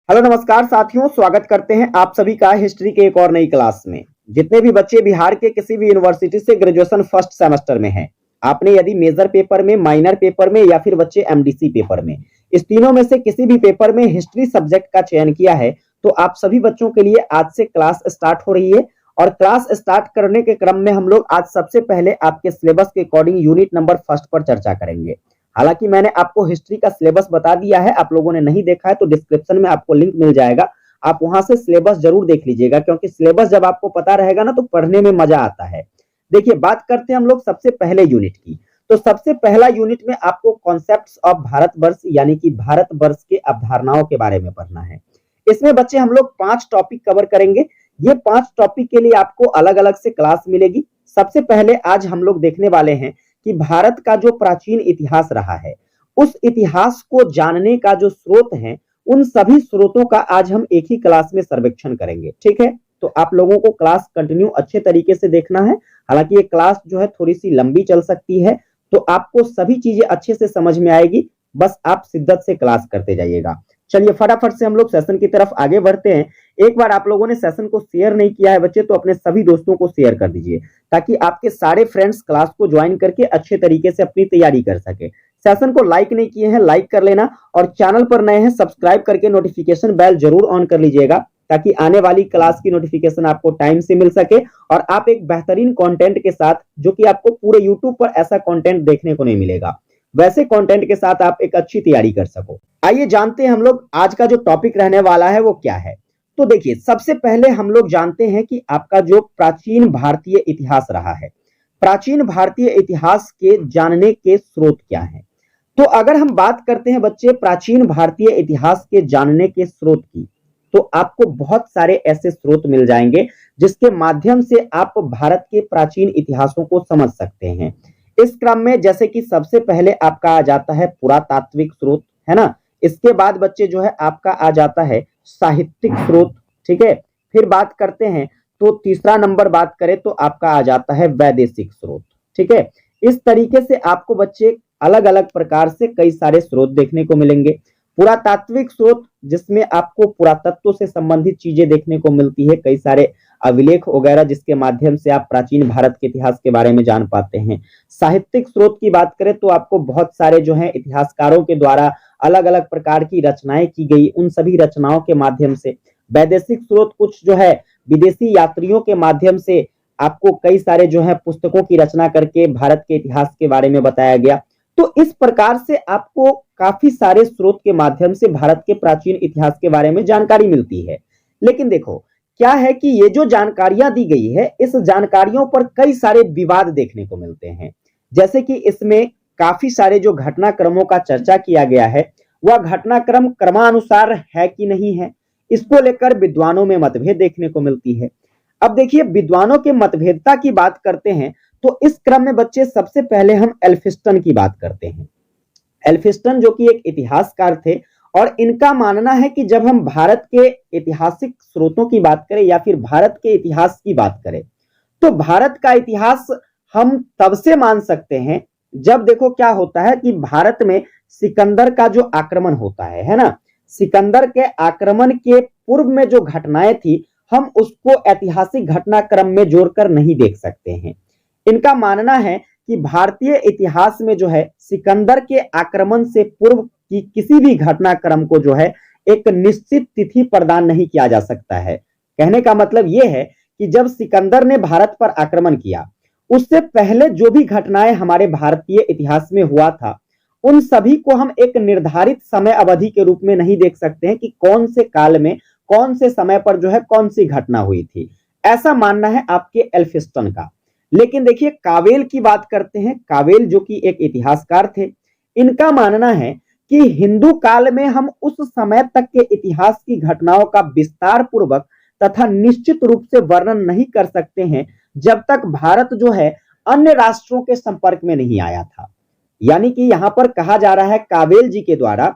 Hello नमस्कार साथियों, स्वागत करते हैं आप सभी का हिस्ट्री के एक और नई क्लास में। जितने भी बच्चे बिहार के किसी भी यूनिवर्सिटी से ग्रेजुएशन फर्स्ट सेमेस्टर में हैं, आपने यदि मेजर पेपर में, माइनर पेपर में या फिर बच्चे एमडीसी पेपर में, इस तीनों में से किसी भी पेपर में हिस्ट्री सब्जेक्ट का चयन किया है, तो आप सभी बच्चों के लिए आज से क्लास स्टार्ट हो रही है। और क्लास स्टार्ट करने के क्रम में हम लोग आज सबसे पहले आपके सिलेबस के अकॉर्डिंग यूनिट नंबर फर्स्ट पर चर्चा करेंगे। हालांकि मैंने आपको हिस्ट्री का सिलेबस बता दिया है, आप लोगों ने नहीं देखा है तो डिस्क्रिप्शन में आपको लिंक मिल जाएगा, आप वहां से सिलेबस जरूर देख लीजिएगा, क्योंकि सिलेबस जब आपको पता रहेगा ना तो पढ़ने में मजा आता है। देखिए, बात करते हैं हम लोग सबसे पहले यूनिट की। तो सबसे पहला यूनिट में आपको कॉन्सेप्ट्स ऑफ भारतवर्ष यानी कि भारतवर्ष के अवधारणाओं के बारे में पढ़ना है। इसमें बच्चे हम लोग 5 टॉपिक कवर करेंगे। ये 5 टॉपिक के लिए आपको अलग अलग से क्लास मिलेगी। सबसे पहले आज हम लोग देखने वाले हैं कि भारत का जो प्राचीन इतिहास रहा है, उस इतिहास को जानने का जो स्रोत है, उन सभी स्रोतों का आज हम एक ही क्लास में सर्वेक्षण करेंगे। ठीक है, तो आप लोगों को क्लास कंटिन्यू अच्छे तरीके से देखना है। हालांकि ये क्लास जो है थोड़ी सी लंबी चल सकती है, तो आपको सभी चीजें अच्छे से समझ में आएगी, बस आप शिद्दत से क्लास करते जाइएगा। चलिए फटाफट से हम लोग सेशन की तरफ आगे बढ़ते हैं। एक बार आप लोगों ने सेशन को शेयर नहीं किया है बच्चे, तो अपने सभी दोस्तों को शेयर कर दीजिए, ताकि आपके सारे फ्रेंड्स क्लास को ज्वाइन करके अच्छे तरीके से अपनी तैयारी कर सके। सेशन को लाइक नहीं किए हैं, लाइक कर लेना, और चैनल पर नए हैं सब्सक्राइब करके नोटिफिकेशन बेल जरूर ऑन कर लीजिएगा, ताकि आने वाली क्लास की नोटिफिकेशन आपको टाइम से मिल सके और आप एक बेहतरीन कंटेंट के साथ, जो कि आपको पूरे यूट्यूब पर ऐसा कंटेंट देखने को नहीं मिलेगा, वैसे कंटेंट के साथ आप एक अच्छी तैयारी कर सको। आइए जानते हैं हम लोग आज का जो टॉपिक रहने वाला है वो क्या है। तो देखिए, सबसे पहले हम लोग जानते हैं कि आपका जो प्राचीन भारतीय इतिहास रहा है, प्राचीन भारतीय इतिहास के जानने के स्रोत क्या हैं। तो अगर हम बात करते हैं बच्चे प्राचीन भारतीय इतिहास के जानने के स्रोत की, तो आपको बहुत सारे ऐसे स्रोत मिल जाएंगे जिसके माध्यम से आप भारत के प्राचीन इतिहासों को समझ सकते हैं। इस क्रम में जैसे कि सबसे पहले आपका आ जाता है पुरातात्विक स्रोत, है ना। इसके बाद बच्चे जो है आपका आ जाता है साहित्यिक स्रोत। ठीक है, फिर बात करते हैं तो तीसरा नंबर बात करें तो आपका आ जाता है वैदेशिक स्रोत। ठीक है, इस तरीके से आपको बच्चे अलग अलग प्रकार से कई सारे स्रोत देखने को मिलेंगे। पुरातात्विक स्रोत, जिसमें आपको पुरातत्व से संबंधित चीजें देखने को मिलती है, कई सारे अभिलेख वगैरह, जिसके माध्यम से आप प्राचीन भारत के इतिहास के बारे में जान पाते हैं। साहित्यिक स्रोत की बात करें तो आपको बहुत सारे जो है इतिहासकारों के द्वारा अलग अलग प्रकार की रचनाएं की गई, उन सभी रचनाओं के माध्यम से। वैदेशिक स्रोत कुछ जो है विदेशी यात्रियों के माध्यम से आपको कई सारे जो है पुस्तकों की रचना करके भारत के इतिहास के बारे में बताया गया। तो इस प्रकार से आपको काफी सारे स्रोत के माध्यम से भारत के प्राचीन इतिहास के बारे में जानकारी मिलती है। लेकिन देखो, क्या है कि ये जो जानकारियां दी गई है, इस जानकारियों पर कई सारे विवाद देखने को मिलते हैं। जैसे कि इसमें काफी सारे जो घटनाक्रमों का चर्चा किया गया है, वह घटनाक्रम क्रमानुसार है कि नहीं है, इसको लेकर विद्वानों में मतभेद देखने को मिलती है। अब देखिए, विद्वानों के मतभेदता की बात करते हैं तो इस क्रम में बच्चे सबसे पहले हम एल्फिंस्टन की बात करते हैं। एल्फिंस्टन जो कि एक इतिहासकार थे, और इनका मानना है कि जब हम भारत के ऐतिहासिक स्रोतों की बात करें या फिर भारत के इतिहास की बात करें, तो भारत का इतिहास हम तब से मान सकते हैं जब देखो क्या होता है कि भारत में सिकंदर का जो आक्रमण होता है ना, सिकंदर के आक्रमण के पूर्व में जो घटनाएं थी, हम उसको ऐतिहासिक घटनाक्रम में जोड़कर नहीं देख सकते हैं। इनका मानना है कि भारतीय इतिहास में जो है सिकंदर के आक्रमण से पूर्व की किसी भी घटनाक्रम को जो है एक निश्चित तिथि प्रदान नहीं किया जा सकता है। कहने का मतलब यह है कि जब सिकंदर ने भारत पर आक्रमण किया, उससे पहले जो भी घटनाएं हमारे भारतीय इतिहास में हुआ था, उन सभी को हम एक निर्धारित समय अवधि के रूप में नहीं देख सकते हैं कि कौन से काल में, कौन से समय पर जो है कौन सी घटना हुई थी। ऐसा मानना है आपके एल्फिंस्टन का। लेकिन देखिए, कावेल की बात करते हैं। कावेल जो कि एक इतिहासकार थे, इनका मानना है कि हिंदू काल में हम उस समय तक के इतिहास की घटनाओं का विस्तार पूर्वक तथा निश्चित रूप से वर्णन नहीं कर सकते हैं जब तक भारत जो है अन्य राष्ट्रों के संपर्क में नहीं आया था। यानी कि यहां पर कहा जा रहा है कावेल जी के द्वारा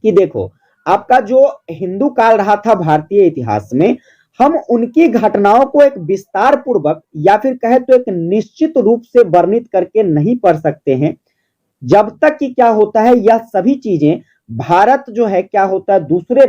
कि देखो, आपका जो हिंदू काल रहा था भारतीय इतिहास में, हम उनकी घटनाओं को एक विस्तार पूर्वक या फिर कहे तो एक निश्चित रूप से वर्णित करके नहीं पढ़ सकते हैं जब तक कि क्या होता है, यह सभी चीजें भारत जो है क्या होता है, दूसरे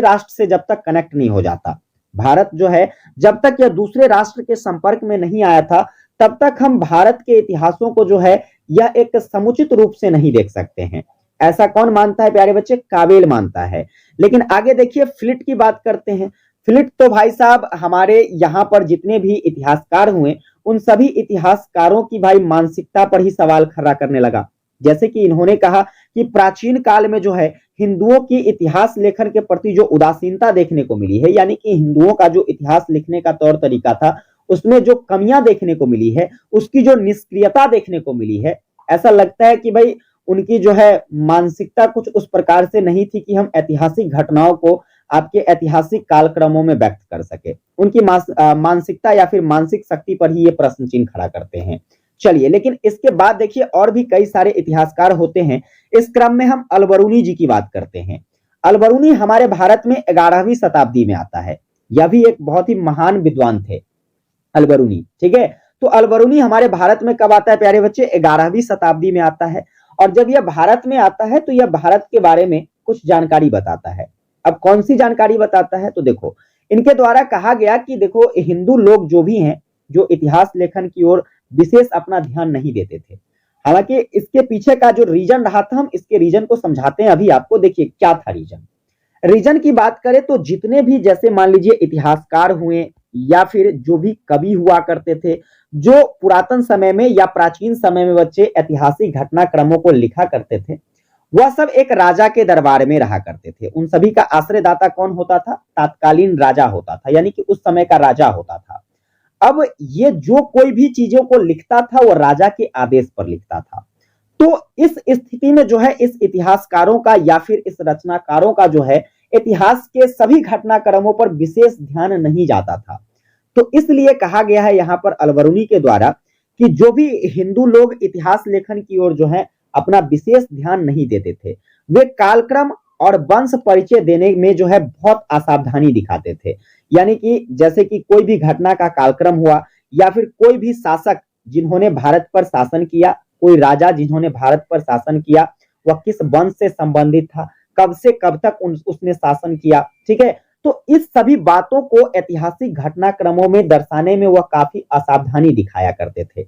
राष्ट्र से जब तक कनेक्ट नहीं हो जाता, भारत जो है जब तक यह दूसरे राष्ट्र के संपर्क में नहीं आया था, तब तक हम भारत के इतिहासों को जो है यह एक समुचित रूप से नहीं देख सकते हैं। ऐसा कौन मानता है प्यारे बच्चे? काबेल मानता है। लेकिन आगे देखिए फ्लिट की बात करते हैं। फ्लिट तो भाई साहब हमारे यहाँ पर जितने भी इतिहासकार हुए उन सभी इतिहासकारों की भाई मानसिकता पर ही सवाल खड़ा करने लगा। जैसे कि इन्होंने कहा कि प्राचीन काल में जो है हिंदुओं की इतिहास लेखन के प्रति जो उदासीनता देखने को मिली है, यानी कि हिंदुओं का जो इतिहास लिखने का तौर तरीका था उसमें जो कमियां देखने को मिली है, उसकी जो निष्क्रियता देखने को मिली है, ऐसा लगता है कि भाई उनकी जो है मानसिकता कुछ उस प्रकार से नहीं थी कि हम ऐतिहासिक घटनाओं को आपके ऐतिहासिक कालक्रमों में व्यक्त कर सके। उनकी मानसिकता या फिर मानसिक शक्ति पर ही ये प्रश्न चिन्ह खड़ा करते हैं। चलिए, लेकिन इसके बाद देखिए और भी कई सारे इतिहासकार होते हैं। इस क्रम में हम अलबरूनी जी की बात करते हैं। अलबरूनी हमारे भारत में 11वीं शताब्दी में आता है। यह भी एक बहुत ही महान विद्वान थे अलबरूनी, ठीक है। तो अलबरूनी हमारे भारत में कब आता है प्यारे बच्चे? 11वीं शताब्दी में आता है। और जब यह भारत में आता है तो यह भारत के बारे में कुछ जानकारी बताता है। अब कौन सी जानकारी बताता है? तो देखो, इनके द्वारा कहा गया कि देखो हिंदू लोग जो भी हैं, जो इतिहास लेखन की ओर विशेष अपना ध्यान नहीं देते थे। हालांकि इसके पीछे का जो रीजन रहा था, हम इसके रीजन को समझाते हैं अभी आपको। देखिए क्या था रीजन। रीजन की बात करें तो जितने भी जैसे मान लीजिए इतिहासकार हुए या फिर जो भी कवि हुआ करते थे, जो पुरातन समय में या प्राचीन समय में बच्चे ऐतिहासिक घटनाक्रमों को लिखा करते थे, वह सब एक राजा के दरबार में रहा करते थे। उन सभी का आश्रयदाता कौन होता था? तात्कालीन राजा होता था, यानी कि उस समय का राजा होता था। अब ये जो कोई भी चीजों को लिखता था वो राजा के आदेश पर लिखता था। तो इस स्थिति में जो है इस इतिहासकारों का या फिर इस रचनाकारों का जो है इतिहास के सभी घटनाक्रमों पर विशेष ध्यान नहीं जाता था। तो इसलिए कहा गया है यहाँ पर अलबरूनी के द्वारा कि जो भी हिंदू लोग इतिहास लेखन की ओर जो है अपना विशेष ध्यान नहीं देते थे, वे कालक्रम और वंश परिचय देने में जो है बहुत असावधानी दिखाते थे। यानी कि जैसे कि कोई भी घटना का कालक्रम हुआ या फिर कोई भी शासक जिन्होंने भारत पर शासन किया, कोई राजा जिन्होंने भारत पर शासन किया, वह किस वंश से संबंधित था, कब से कब तक उसने शासन किया, ठीक है। तो इस सभी बातों को ऐतिहासिक घटनाक्रमों में दर्शाने में वह काफी असावधानी दिखाया करते थे।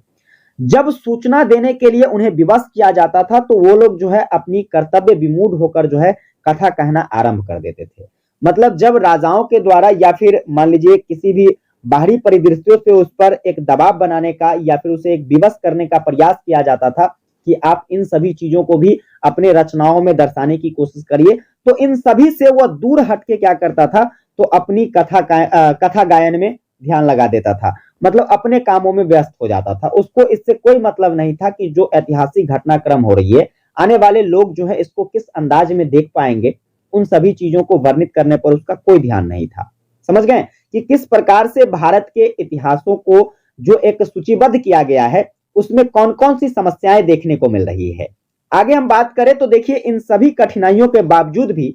जब सूचना देने के लिए उन्हें विवश किया जाता था तो वो लोग जो है अपनी कर्तव्य विमूढ़ होकर जो है कथा कहना आरंभ कर देते थे। मतलब जब राजाओं के द्वारा या फिर मान लीजिए किसी भी बाहरी परिदृश्यों से उस पर एक दबाव बनाने का या फिर उसे एक विवश करने का प्रयास किया जाता था कि आप इन सभी चीजों को भी अपने रचनाओं में दर्शाने की कोशिश करिए, तो इन सभी से वह दूर हटके क्या करता था? तो अपनी कथा गायन में ध्यान लगा देता था। मतलब अपने कामों में व्यस्त हो जाता था। उसको इससे कोई मतलब नहीं था कि जो ऐतिहासिक घटनाक्रम हो रही है, आने वाले लोग जो है इसको किस अंदाज में देख पाएंगे, उन सभी चीजों को वर्णित करने पर उसका कोई ध्यान नहीं था। समझ गए कि किस प्रकार से भारत के इतिहासों को जो एक सूचीबद्ध किया गया है उसमें कौन कौन सी समस्याएं देखने को मिल रही है। आगे हम बात करें तो देखिए इन सभी कठिनाइयों के बावजूद भी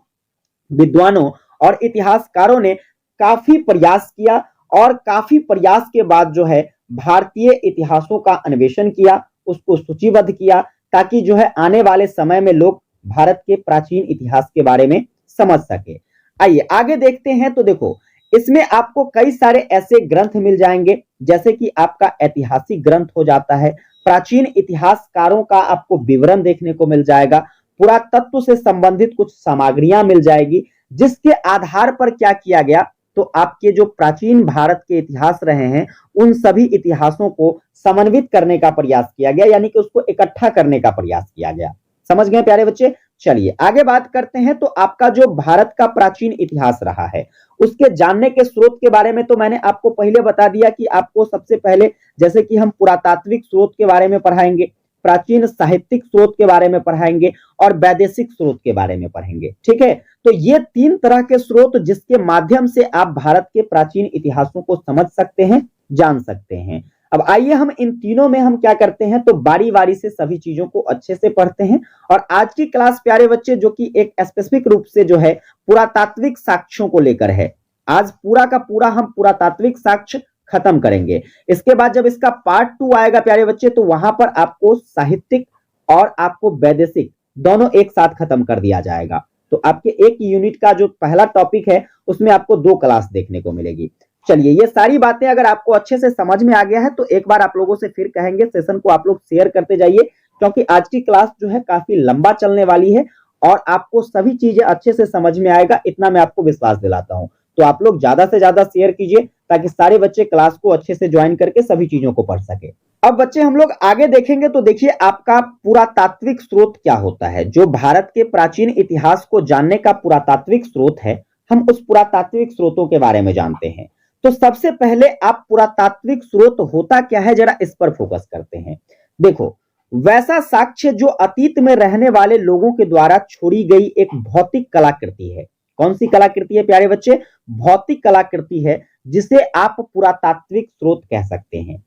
विद्वानों और इतिहासकारों ने काफी प्रयास किया और काफी प्रयास के बाद जो है भारतीय इतिहासों का अन्वेषण किया, उसको सूचीबद्ध किया, ताकि जो है आने वाले समय में लोग भारत के प्राचीन इतिहास के बारे में समझ सके। आइए आगे देखते हैं। तो देखो इसमें आपको कई सारे ऐसे ग्रंथ मिल जाएंगे, जैसे कि आपका ऐतिहासिक ग्रंथ हो जाता है, प्राचीन इतिहासकारों का आपको विवरण देखने को मिल जाएगा, पुरातत्व से संबंधित कुछ सामग्रियां मिल जाएगी, जिसके आधार पर क्या किया गया, तो आपके जो प्राचीन भारत के इतिहास रहे हैं उन सभी इतिहासों को समन्वित करने का प्रयास किया गया, यानी कि उसको इकट्ठा करने का प्रयास किया गया। समझ गए प्यारे बच्चे? चलिए आगे बात करते हैं। तो आपका जो भारत का प्राचीन इतिहास रहा है उसके जानने के स्रोत के बारे में तो मैंने आपको पहले बता दिया कि आपको सबसे पहले जैसे कि हम पुरातात्विक स्रोत के बारे में पढ़ाएंगे, प्राचीन साहित्यिक स्रोत के बारे में पढ़ाएंगे और वैदेशिक स्रोत के बारे में पढ़ेंगे, ठीक है। तो ये तीन तरह के स्रोत जिसके माध्यम से आप भारत के प्राचीन इतिहासों को समझ सकते हैं, जान सकते हैं। अब आइए हम इन तीनों में हम क्या करते हैं, तो बारी बारी से सभी चीजों को अच्छे से पढ़ते हैं। और आज की क्लास प्यारे बच्चे जो कि एक स्पेसिफिक रूप से जो है पुरातात्विक साक्ष्यों को लेकर है, आज पूरा का पूरा हम पुरातात्विक साक्ष्य खत्म करेंगे। इसके बाद जब इसका पार्ट 2 आएगा प्यारे बच्चे, तो वहां पर आपको साहित्यिक और आपको वैदेशिक दोनों एक साथ खत्म कर दिया जाएगा। तो आपके एक यूनिट का जो पहला टॉपिक है उसमें आपको 2 क्लास देखने को मिलेगी। चलिए, ये सारी बातें अगर आपको अच्छे से समझ में आ गया है तो एक बार आप लोगों से फिर कहेंगे सेशन को आप लोग शेयर करते जाइए, क्योंकि आज की क्लास जो है काफी लंबा चलने वाली है और आपको सभी चीजें अच्छे से समझ में आएगा, इतना मैं आपको विश्वास दिलाता हूं। तो आप लोग ज्यादा से ज्यादा शेयर कीजिए ताकि सारे बच्चे क्लास को अच्छे से ज्वाइन करके सभी चीजों को पढ़ सके। अब बच्चे हम लोग आगे देखेंगे तो देखिए आपका पुरातात्विक स्रोत क्या होता है। जो भारत के प्राचीन इतिहास को जानने का पुरातात्विक स्रोत है, हम उस पुरातात्विक स्रोतों के बारे में जानते हैं। तो सबसे पहले आप पुरातात्विक स्रोत होता क्या है जरा इस पर फोकस करते हैं। देखो, वैसा साक्ष्य जो अतीत में रहने वाले लोगों के द्वारा छोड़ी गई एक भौतिक कलाकृति है। कौन सी कलाकृति है प्यारे बच्चे? भौतिक कलाकृति है, जिसे आप पुरातात्विक स्रोत कह सकते हैं।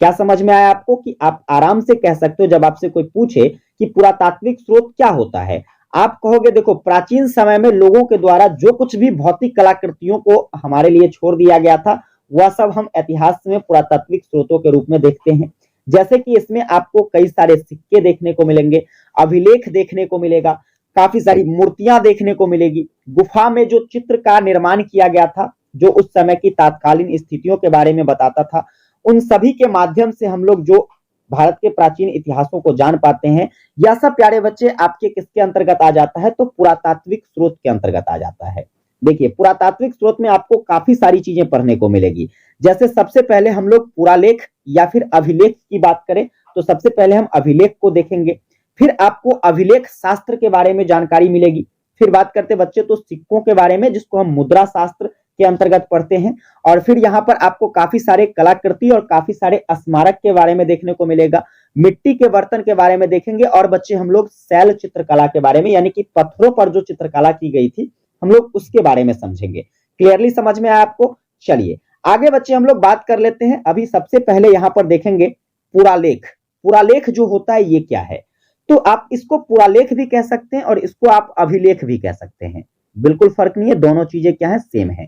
क्या समझ में आया आपको कि आप आराम से कह सकते हो जब आपसे कोई पूछे कि पुरातात्विक स्रोत क्या होता है, आप कहोगे देखो प्राचीन समय में लोगों के द्वारा जो कुछ भी भौतिक कलाकृतियों को हमारे लिए छोड़ दिया गया था वह सब हम इतिहास में पुरातात्विक स्रोतों के रूप में देखते हैं। जैसे कि इसमें आपको कई सारे सिक्के देखने को मिलेंगे, अभिलेख देखने को मिलेगा, काफी सारी मूर्तियां देखने को मिलेगी, गुफा में जो चित्र का निर्माण किया गया था जो उस समय की तात्कालीन स्थितियों के बारे में बताता था, उन सभी के माध्यम से हम लोग जो भारत के प्राचीन इतिहासों को जान पाते हैं। यह सब प्यारे बच्चे आपके किसके अंतर्गत आ जाता है? तो पुरातात्विक स्रोत के अंतर्गत आ जाता है। देखिए, पुरातात्विक स्रोत में आपको काफी सारी चीजें पढ़ने को मिलेगी। जैसे सबसे पहले हम लोग पुरालेख या फिर अभिलेख की बात करें तो सबसे पहले हम अभिलेख को देखेंगे, फिर आपको अभिलेख शास्त्र के बारे में जानकारी मिलेगी, फिर बात करते बच्चे तो सिक्कों के बारे में जिसको हम मुद्रा शास्त्र के अंतर्गत पढ़ते हैं, और फिर यहाँ पर आपको काफी सारे कलाकृति और काफी सारे स्मारक के बारे में देखने को मिलेगा, मिट्टी के बर्तन के बारे में देखेंगे, और बच्चे हम लोग शैल चित्रकला के बारे में यानी कि पत्थरों पर जो चित्रकला की गई थी हम लोग उसके बारे में समझेंगे। क्लियरली समझ में आया आपको? चलिए आगे बच्चे हम लोग बात कर लेते हैं। अभी सबसे पहले यहाँ पर देखेंगे पुरालेख। पुरालेख जो होता है ये क्या है? तो आप इसको पुरालेख भी कह सकते हैं और इसको आप अभिलेख भी कह सकते हैं, बिल्कुल फर्क नहीं है, दोनों चीजें क्या है? सेम है।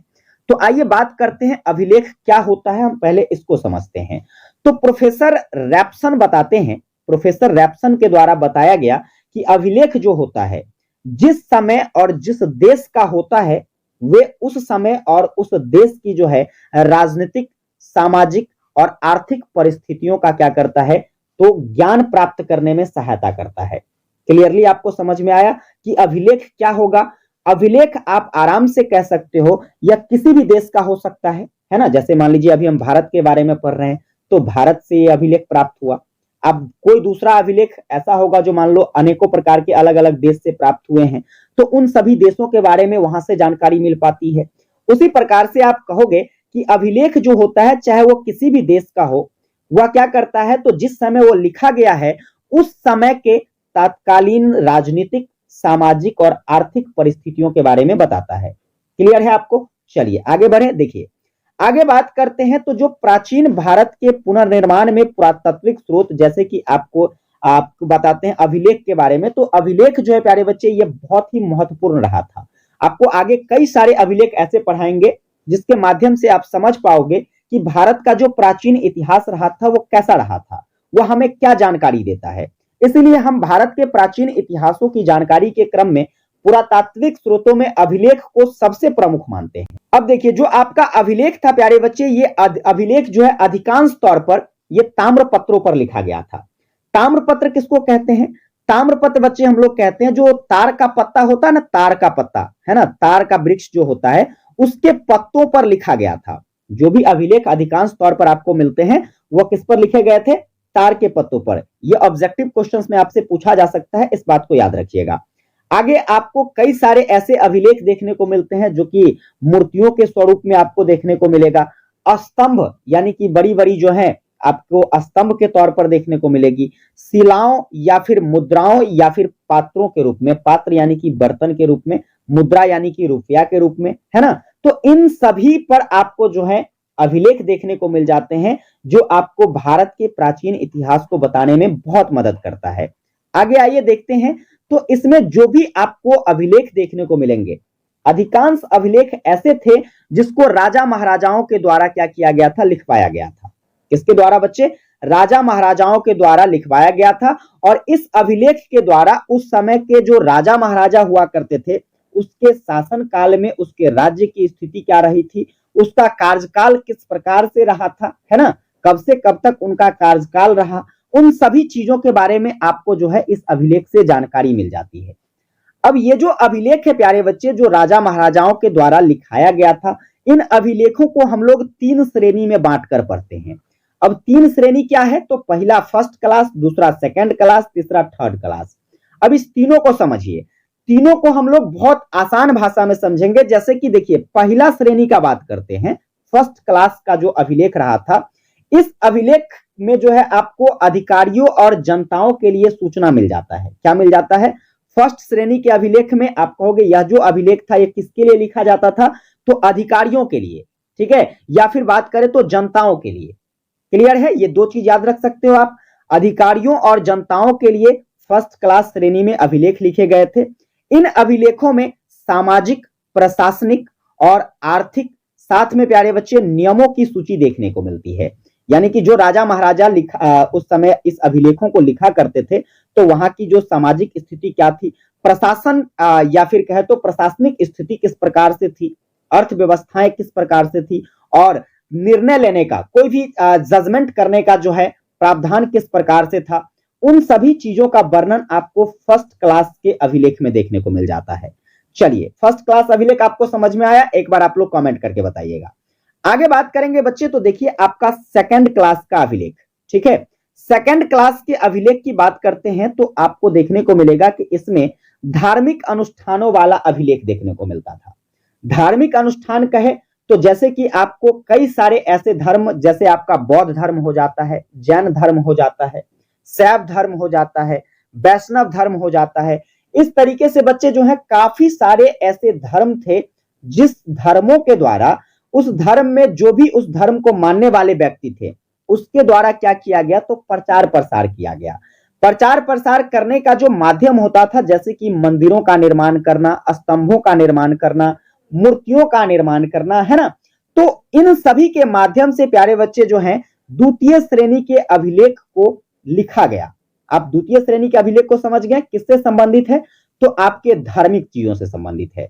तो आइए बात करते हैं अभिलेख क्या होता है, हम पहले इसको समझते हैं। तो प्रोफेसर रैप्सन बताते हैं, प्रोफेसर रैप्सन के द्वारा बताया गया कि अभिलेख जो होता है जिस समय और जिस देश का होता है वे उस समय और उस देश की जो है राजनीतिक, सामाजिक और आर्थिक परिस्थितियों का क्या करता है? तो ज्ञान प्राप्त करने में सहायता करता है। क्लियरली आपको समझ में आया कि अभिलेख क्या होगा? अभिलेख आप आराम से कह सकते हो या किसी भी देश का हो सकता है ना। जैसे मान लीजिए अभी हम भारत के बारे में पढ़ रहे हैं तो भारत से ये अभिलेख प्राप्त हुआ। अब कोई दूसरा अभिलेख ऐसा होगा जो मान लो अनेकों प्रकार के अलग अलग देश से प्राप्त हुए हैं, तो उन सभी देशों के बारे में वहां से जानकारी मिल पाती है। उसी प्रकार से आप कहोगे कि अभिलेख जो होता है चाहे वो किसी भी देश का हो, वह क्या करता है? तो जिस समय वो लिखा गया है उस समय के तात्कालीन राजनीतिक, सामाजिक और आर्थिक परिस्थितियों के बारे में बताता है। क्लियर है आपको? चलिए आगे बढ़े। देखिए आगे बात करते हैं तो जो प्राचीन भारत के पुनर्निर्माण में पुरातात्विक स्रोत, जैसे कि आपको बताते हैं अभिलेख के बारे में। तो अभिलेख जो है प्यारे बच्चे ये बहुत ही महत्वपूर्ण रहा था। आपको आगे कई सारे अभिलेख ऐसे पढ़ाएंगे जिसके माध्यम से आप समझ पाओगे कि भारत का जो प्राचीन इतिहास रहा था वो कैसा रहा था, वह हमें क्या जानकारी देता है। इसलिए हम भारत के प्राचीन इतिहासों की जानकारी के क्रम में पुरातात्विक स्रोतों में अभिलेख को सबसे प्रमुख मानते हैं। अब देखिए जो आपका अभिलेख था प्यारे बच्चे, ये अभिलेख जो है अधिकांश तौर पर ये ताम्र पत्रों पर लिखा गया था। ताम्र पत्र किसको कहते हैं? ताम्र पत्र बच्चे हम लोग कहते हैं जो तार का पत्ता होता है ना, तार का पत्ता है ना, तार का वृक्ष जो होता है उसके पत्तों पर लिखा गया था। जो भी अभिलेख अधिकांश तौर पर आपको मिलते हैं वह किस पर लिखे गए थे? तार के पत्तों पर। यह ऑब्जेक्टिव क्वेश्चंस में आपसे पूछा जा सकता है, इस बात को याद रखिएगा। आगे आपको कई सारे ऐसे अभिलेख देखने को मिलते हैं जो कि मूर्तियों के स्वरूप में आपको देखने को मिलेगा। स्तंभ यानी कि बड़ी बड़ी जो है आपको स्तंभ के तौर पर देखने को मिलेगी। शिलाओं या फिर मुद्राओं या फिर पात्रों के रूप में, पात्र यानी कि बर्तन के रूप में, मुद्रा यानी कि रुपया के रूप में, है ना। तो इन सभी पर आपको जो है अभिलेख देखने को मिल जाते हैं जो आपको भारत के प्राचीन इतिहास को बताने में बहुत मदद करता है। आगे आइए देखते हैं। तो इसमें जो भी आपको अभिलेख देखने को मिलेंगे, अधिकांश अभिलेख ऐसे थे जिसको राजा महाराजाओं के द्वारा क्या किया गया था? लिखवाया गया था। किसके द्वारा बच्चे? राजा महाराजाओं के द्वारा लिखवाया गया था। और इस अभिलेख के द्वारा उस समय के जो राजा महाराजा हुआ करते थे उसके शासन काल में उसके राज्य की स्थिति क्या रही थी, उसका कार्यकाल किस प्रकार से रहा था, है ना, कब से कब तक उनका कार्यकाल रहा, उन सभी चीजों के बारे में आपको जो है इस अभिलेख से जानकारी मिल जाती है। अब ये जो अभिलेख है प्यारे बच्चे, जो राजा महाराजाओं के द्वारा लिखाया गया था, इन अभिलेखों को हम लोग 3 श्रेणी में बांटकर पढ़ते हैं। अब 3 श्रेणी क्या है, तो पहला फर्स्ट क्लास, दूसरा सेकंड क्लास, तीसरा थर्ड क्लास। अब इस तीनों को समझिए, तीनों को हम लोग बहुत आसान भाषा में समझेंगे। जैसे कि देखिए, पहला श्रेणी का बात करते हैं, फर्स्ट क्लास का जो अभिलेख रहा था, इस अभिलेख में जो है आपको अधिकारियों और जनताओं के लिए सूचना मिल जाता है। क्या मिल जाता है, फर्स्ट श्रेणी के अभिलेख में आप कहोगे यह जो अभिलेख था ये किसके लिए लिखा जाता था, तो अधिकारियों के लिए, ठीक है, या फिर बात करें तो जनताओं के लिए। क्लियर है, ये 2 चीज याद रख सकते हो आप, अधिकारियों और जनताओं के लिए फर्स्ट क्लास श्रेणी में अभिलेख लिखे गए थे। इन अभिलेखों में सामाजिक, प्रशासनिक और आर्थिक, साथ में प्यारे बच्चे नियमों की सूची देखने को मिलती है। यानी कि जो राजा महाराजा उस समय इस अभिलेखों को लिखा करते थे तो वहां की जो सामाजिक स्थिति क्या थी, प्रशासन या फिर कहे तो प्रशासनिक स्थिति किस प्रकार से थी, अर्थव्यवस्थाएं किस प्रकार से थी, और निर्णय लेने का, कोई भी जजमेंट करने का जो है प्रावधान किस प्रकार से था, उन सभी चीजों का वर्णन आपको फर्स्ट क्लास के अभिलेख में देखने को मिल जाता है। चलिए, फर्स्ट क्लास अभिलेख आपको समझ में आया, एक बार आप लोग कमेंट करके बताइएगा। आगे बात करेंगे बच्चे, तो देखिए आपका सेकंड क्लास का अभिलेख, ठीक है। सेकंड क्लास के अभिलेख की बात करते हैं तो आपको देखने को मिलेगा कि इसमें धार्मिक अनुष्ठानों वाला अभिलेख देखने को मिलता था। धार्मिक अनुष्ठान कहे तो जैसे कि आपको कई सारे ऐसे धर्म, जैसे आपका बौद्ध धर्म हो जाता है, जैन धर्म हो जाता है, शैव धर्म हो जाता है, वैष्णव धर्म हो जाता है, इस तरीके से बच्चे जो है काफी सारे ऐसे धर्म थे जिस धर्मों के द्वारा उस धर्म में जो भी उस धर्म को मानने वाले व्यक्ति थे उसके द्वारा क्या किया गया, तो प्रचार प्रसार किया गया। प्रचार प्रसार करने का जो माध्यम होता था, जैसे कि मंदिरों का निर्माण करना, स्तंभों का निर्माण करना, मूर्तियों का निर्माण करना, है ना, तो इन सभी के माध्यम से प्यारे बच्चे जो हैं द्वितीय श्रेणी के अभिलेख को लिखा गया। आप द्वितीय श्रेणी के अभिलेख को समझ गए, किससे संबंधित है, तो आपके धार्मिक चीजों से संबंधित है।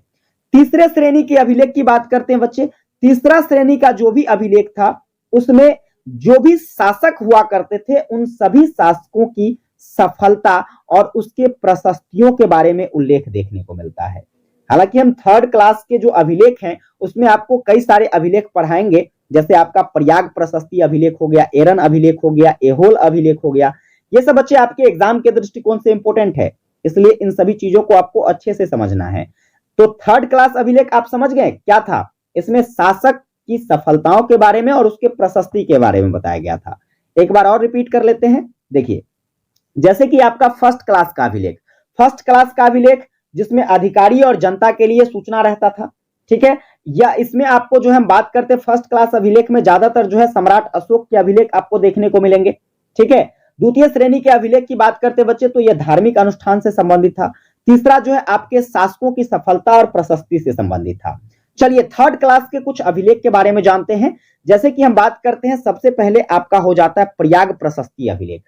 तीसरे श्रेणी के अभिलेख की बात करते हैं बच्चे। तीसरा श्रेणी का जो भी अभिलेख था उसमें जो भी शासक हुआ करते थे उन सभी शासकों की सफलता और उसके प्रशस्तियों के बारे में उल्लेख देखने को मिलता है। हालांकि हम थर्ड क्लास के जो अभिलेख हैं उसमें आपको कई सारे अभिलेख पढ़ाएंगे, जैसे आपका प्रयाग प्रशस्ति अभिलेख हो गया, एरन अभिलेख हो गया, एहोल अभिलेख हो गया। ये सब बच्चे आपके एग्जाम के दृष्टिकोण से इंपॉर्टेंट है, इसलिए इन सभी चीजों को आपको अच्छे से समझना है। तो थर्ड क्लास अभिलेख आप समझ गए क्या था, इसमें शासक की सफलताओं के बारे में और उसके प्रशस्ति के बारे में बताया गया था। एक बार और रिपीट कर लेते हैं। देखिए, जैसे कि आपका फर्स्ट क्लास का अभिलेख, फर्स्ट क्लास का अभिलेख जिसमें अधिकारी और जनता के लिए सूचना रहता था, ठीक है, या इसमें आपको जो हम बात करते हैं फर्स्ट क्लास अभिलेख में ज्यादातर जो है सम्राट अशोक के अभिलेख आपको देखने को मिलेंगे, ठीक है। द्वितीय श्रेणी के अभिलेख की बात करते बच्चे तो यह धार्मिक अनुष्ठान से संबंधित था। तीसरा जो है आपके शासकों की सफलता और प्रशस्ति से संबंधित था। चलिए, थर्ड क्लास के कुछ अभिलेख के बारे में जानते हैं। जैसे कि हम बात करते हैं, सबसे पहले आपका हो जाता है प्रयाग प्रशस्ति अभिलेख।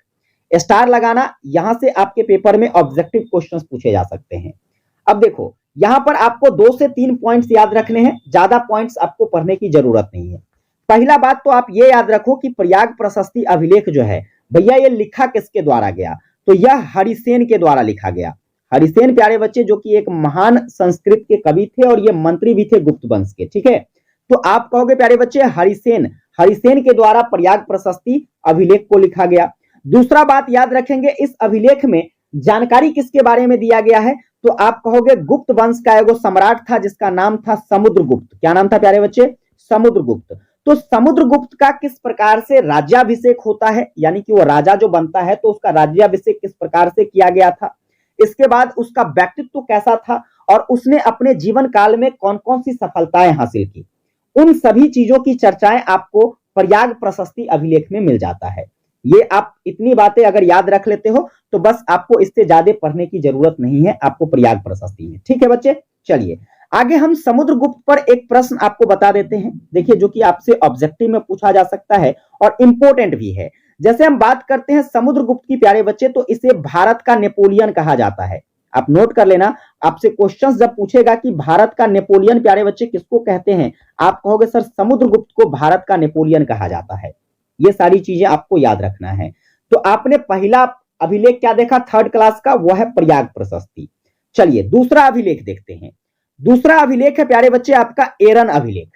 स्टार लगाना, यहां से आपके पेपर में ऑब्जेक्टिव क्वेश्चंस पूछे जा सकते हैं। अब देखो, यहां पर आपको 2 से 3 पॉइंट्स याद रखने हैं, ज्यादा पॉइंट्स आपको पढ़ने की जरूरत नहीं है। पहला बात तो आप ये याद रखो कि प्रयाग प्रशस्ति अभिलेख जो है भैया ये लिखा किसके द्वारा गया, तो यह हरिसेन के द्वारा लिखा गया। हरिसेन प्यारे बच्चे जो कि एक महान संस्कृत के कवि थे और ये मंत्री भी थे गुप्त वंश के, ठीक है। तो आप कहोगे प्यारे बच्चे हरिसेन के द्वारा प्रयाग प्रशस्ति अभिलेख को लिखा गया। दूसरा बात याद रखेंगे, इस अभिलेख में जानकारी किसके बारे में दिया गया है, तो आप कहोगे गुप्त वंश का एगो सम्राट था जिसका नाम था समुद्रगुप्त। क्या नाम था प्यारे बच्चे, समुद्रगुप्त। तो समुद्रगुप्त का किस प्रकार से राज्याभिषेक होता है, यानी कि वो राजा जो बनता है तो उसका राज्याभिषेक किस प्रकार से किया गया था, इसके बाद उसका व्यक्तित्व कैसा था और उसने अपने जीवन काल में कौन कौन सी सफलताएं हासिल की, उन सभी चीजों की चर्चाएं आपको प्रयाग प्रशस्ति अभिलेख में मिल जाता है। ये आप इतनी बातें अगर याद रख लेते हो तो बस आपको इससे ज्यादा पढ़ने की जरूरत नहीं है आपको प्रयाग प्रशस्ति में, ठीक है बच्चे। चलिए आगे हम समुद्रगुप्त पर एक प्रश्न आपको बता देते हैं, देखिए, जो कि आपसे ऑब्जेक्टिव में पूछा जा सकता है और इंपॉर्टेंट भी है। जैसे हम बात करते हैं समुद्रगुप्त की प्यारे बच्चे, तो इसे भारत का नेपोलियन कहा जाता है। आप नोट कर लेना, आपसे क्वेश्चंस जब पूछेगा कि भारत का नेपोलियन प्यारे बच्चे किसको कहते हैं, आप कहोगे सर समुद्रगुप्त को भारत का नेपोलियन कहा जाता है। ये सारी चीजें आपको याद रखना है। तो आपने पहला अभिलेख क्या देखा थर्ड क्लास का, वो है प्रयाग प्रशस्ति। चलिए दूसरा अभिलेख देखते हैं। दूसरा अभिलेख है प्यारे बच्चे आपका एरन अभिलेख।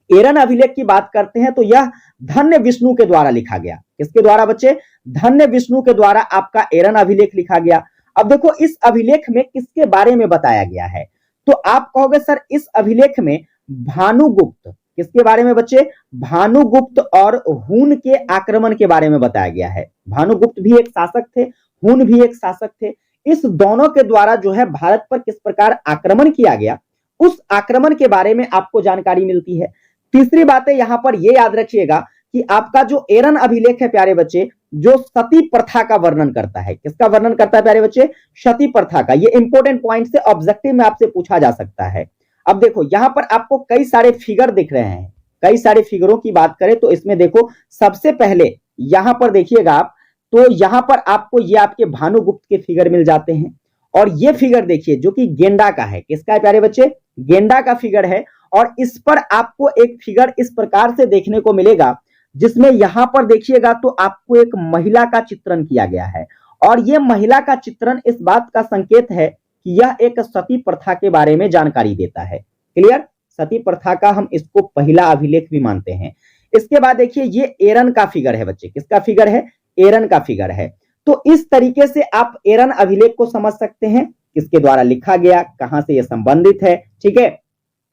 एरन अभिलेख की बात करते हैं तो यह धन्य विष्णु के द्वारा लिखा गया। किसके द्वारा बच्चे? धन्य विष्णु के द्वारा आपका एरन अभिलेख लिखा गया। अब देखो इस अभिलेख में किसके बारे में बताया गया है, तो आप कहोगे सर इस अभिलेख में भानुगुप्त, किसके बारे में बच्चे? भानुगुप्त और हून के आक्रमण के बारे में बताया गया है। भानुगुप्त भी एक शासक थे, हून भी एक शासक थे। इस दोनों के द्वारा जो है भारत पर किस प्रकार आक्रमण किया गया, उस आक्रमण के बारे में आपको जानकारी मिलती है। तीसरी बात है यहां पर यह याद रखिएगा कि आपका जो एरन अभिलेख है प्यारे बच्चे, जो सती प्रथा का वर्णन करता है। किसका वर्णन करता है प्यारे बच्चे? सती प्रथा का। ये इंपॉर्टेंट पॉइंट से ऑब्जेक्टिव में आपसे पूछा जा सकता है। अब देखो यहां पर आपको कई सारे फिगर दिख रहे हैं। कई सारे फिगरों की बात करें तो इसमें देखो सबसे पहले यहां पर देखिएगा आप, तो यहां पर आपको ये आपके भानुगुप्त के फिगर मिल जाते हैं। और ये फिगर देखिए जो कि गेंडा का है। किसका है प्यारे बच्चे? गेंडा का फिगर है। और इस पर आपको एक फिगर इस प्रकार से देखने को मिलेगा जिसमें यहां पर देखिएगा तो आपको एक महिला का चित्रण किया गया है। और यह महिला का चित्रण इस बात का संकेत है कि यह एक सती प्रथा के बारे में जानकारी देता है। क्लियर? सती प्रथा का हम इसको पहला अभिलेख भी मानते हैं। इसके बाद देखिए ये एरन का फिगर है बच्चे। किसका फिगर है? एरन का फिगर है। तो इस तरीके से आप एरन अभिलेख को समझ सकते हैं, किसके द्वारा लिखा गया, कहां से यह संबंधित है, ठीक है।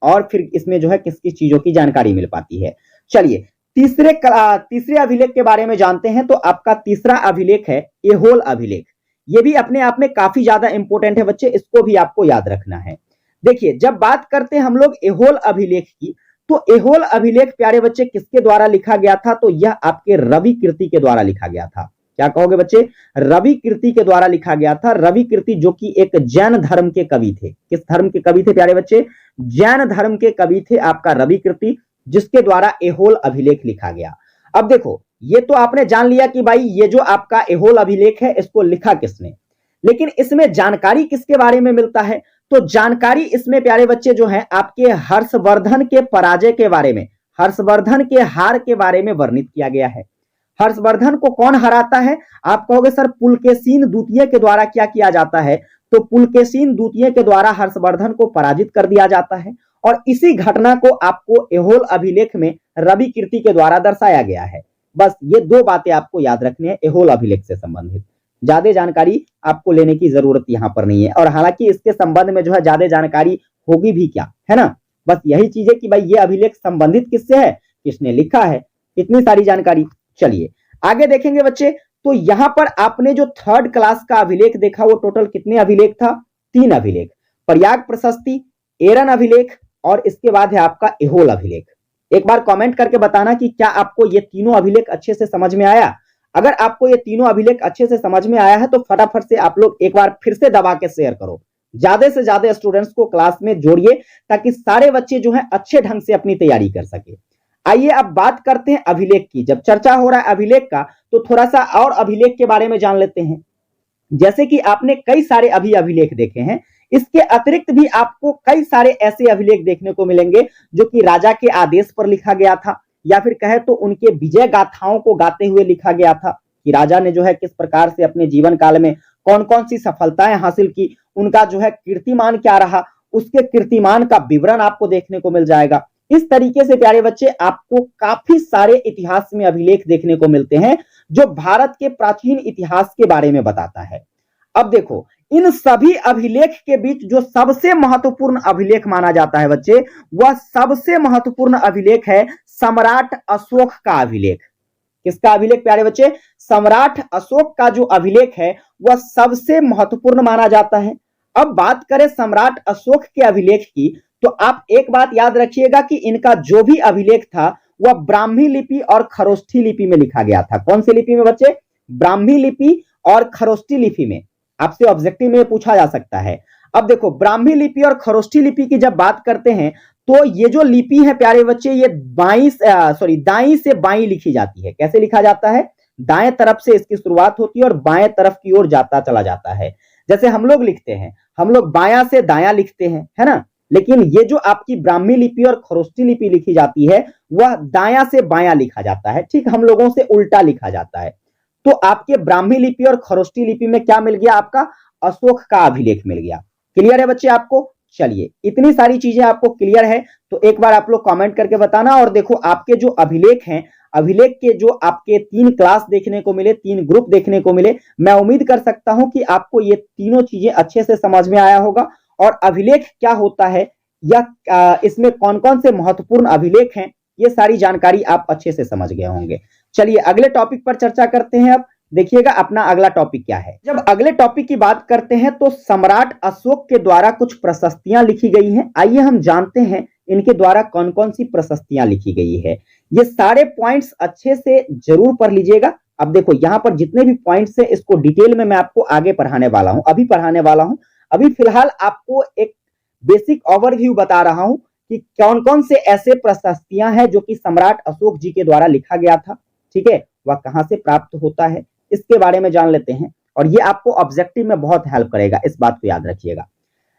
और फिर इसमें जो है किस किस चीजों की जानकारी मिल पाती है। चलिए तीसरे अभिलेख के बारे में जानते हैं। तो आपका तीसरा अभिलेख है एहोल अभिलेख। यह भी अपने आप में काफी ज्यादा इंपॉर्टेंट है बच्चे, इसको भी आपको याद रखना है। देखिए जब बात करते हैं हम लोग एहोल अभिलेख की, तो एहोल अभिलेख प्यारे बच्चे किसके द्वारा लिखा गया था? तो यह आपके रवि कीर्ति के द्वारा लिखा गया था। क्या कहोगे बच्चे? रवि कीर्ति के द्वारा लिखा गया था। रवि कीर्ति जो कि एक जैन धर्म के कवि थे। किस धर्म के कवि थे प्यारे बच्चे? जैन धर्म के कवि थे आपका रवि कीर्ति, जिसके द्वारा एहोल अभिलेख लिखा गया। अब देखो ये तो आपने जान लिया कि भाई ये जो आपका एहोल अभिलेख है इसको लिखा किसने, लेकिन इसमें जानकारी किसके बारे में मिलता है? तो जानकारी इसमें प्यारे बच्चे जो है आपके हर्षवर्धन के पराजय के बारे में, हर्षवर्धन के हार के बारे में वर्णित किया गया है। हर्षवर्धन को कौन हराता है? आप कहोगे सर पुलकेशिन द्वितीय के द्वारा क्या किया जाता है? तो पुलकेशिन द्वितीय के द्वारा हर्षवर्धन को पराजित कर दिया जाता है। और इसी घटना को आपको एहोल अभिलेख में रवि कीर्ति के द्वारा दर्शाया गया है। बस ये दो बातें आपको याद रखनी है एहोल अभिलेख से संबंधित। ज्यादा जानकारी आपको लेने की जरूरत यहां पर नहीं है। और हालांकि इसके संबंध में जो है ज्यादा जानकारी होगी भी क्या, है ना। बस यही चीज है कि भाई ये अभिलेख संबंधित किससे है, किसने लिखा है, इतनी सारी जानकारी। चलिए आगे देखेंगे बच्चे। तो यहां पर आपने जो थर्ड क्लास का अभिलेख देखा वो टोटल कितने अभिलेख था? 3 अभिलेख। प्रयाग प्रशस्ति, एरन अभिलेख और इसके बाद है आपका एहोल अभिलेख। एक बार कमेंट करके बताना कि क्या आपको ये तीनों अभिलेख अच्छे से समझ में आया। अगर आपको ये तीनों अभिलेख अच्छे से समझ में आया है तो फटाफट से आप लोग एक बार फिर से दबा के शेयर करो। ज्यादा से ज्यादा स्टूडेंट्स को क्लास में जोड़िए ताकि सारे बच्चे जो है अच्छे ढंग से अपनी तैयारी कर सके। आइए अब बात करते हैं अभिलेख की। जब चर्चा हो रहा है अभिलेख का तो थोड़ा सा और अभिलेख के बारे में जान लेते हैं। जैसे कि आपने कई सारे अभिलेख देखे हैं, इसके अतिरिक्त भी आपको कई सारे ऐसे अभिलेख देखने को मिलेंगे जो कि राजा के आदेश पर लिखा गया था, या फिर कहे तो उनके विजय गाथाओं को गाते हुए लिखा गया था कि राजा ने जो है किस प्रकार से अपने जीवन काल में कौन कौन सी सफलताएं हासिल की, उनका जो है कीर्तिमान क्या रहा, उसके कीर्तिमान का विवरण आपको देखने को मिल जाएगा। इस तरीके से प्यारे बच्चे आपको काफी सारे इतिहास में अभिलेख देखने को मिलते हैं जो भारत के प्राचीन इतिहास के बारे में बताता है। अब देखो इन सभी अभिलेख के बीच जो सबसे महत्वपूर्ण अभिलेख माना जाता है बच्चे, वह सबसे महत्वपूर्ण अभिलेख है सम्राट अशोक का अभिलेख। किसका अभिलेख प्यारे बच्चे? सम्राट अशोक का जो अभिलेख है वह सबसे महत्वपूर्ण माना जाता है। अब बात करें सम्राट अशोक के अभिलेख की तो आप एक बात याद रखिएगा कि इनका जो भी अभिलेख था वह ब्राह्मी लिपि और खरोष्ठी लिपि में लिखा गया था। कौन सी लिपि में बच्चे? ब्राह्मी लिपि और खरोष्ठी लिपि में। आपसे ऑब्जेक्टिव में पूछा जा सकता है। अब देखो ब्राह्मी लिपि और खरोष्ठी लिपि की जब बात करते हैं तो ये जो लिपि है प्यारे बच्चे ये दाई से बाई लिखी जाती है। कैसे लिखा जाता है? दाएं तरफ से इसकी शुरुआत होती है और बाएं तरफ की ओर जाता चला जाता है। जैसे हम लोग लिखते हैं, हम लोग बायां से दायां लिखते हैं, है ना, लेकिन ये जो आपकी ब्राह्मी लिपि और खरोष्ठी लिपि लिखी जाती है वह दायां से बायां लिखा जाता है, ठीक हम लोगों से उल्टा लिखा जाता है। तो आपके ब्राह्मी लिपि और खरोष्ठी लिपि में क्या मिल गया, आपका अशोक का अभिलेख मिल गया। क्लियर है बच्चे आपको? चलिए, इतनी सारी चीजें आपको क्लियर है तो एक बार आप लोग कमेंट करके बताना। और देखो आपके जो अभिलेख हैं, अभिलेख के जो आपके 3 क्लास देखने को मिले, 3 ग्रुप देखने को मिले, मैं उम्मीद कर सकता हूं कि आपको ये तीनों चीजें अच्छे से समझ में आया होगा। और अभिलेख क्या होता है या इसमें कौन कौन से महत्वपूर्ण अभिलेख हैं, ये सारी जानकारी आप अच्छे से समझ गए होंगे। चलिए अगले टॉपिक पर चर्चा करते हैं। अब देखिएगा अपना अगला टॉपिक क्या है। जब अगले टॉपिक की बात करते हैं तो सम्राट अशोक के द्वारा कुछ प्रशस्तियां लिखी गई हैं। आइए हम जानते हैं इनके द्वारा कौन कौन सी प्रशस्तियां लिखी गई है। ये सारे पॉइंट्स अच्छे से जरूर पढ़ लीजिएगा। अब देखो यहाँ पर जितने भी पॉइंट्स हैं इसको डिटेल में मैं आपको आगे पढ़ाने वाला हूं, अभी पढ़ाने वाला हूं। अभी फिलहाल आपको एक बेसिक ओवरव्यू बता रहा हूं कि कौन कौन से ऐसे प्रशस्तियां हैं जो कि सम्राट अशोक जी के द्वारा लिखा गया था, ठीक है, वह कहां से प्राप्त होता है, इसके बारे में जान लेते हैं। और ये आपको ऑब्जेक्टिव में बहुत हेल्प करेगा, इस बात को याद रखिएगा।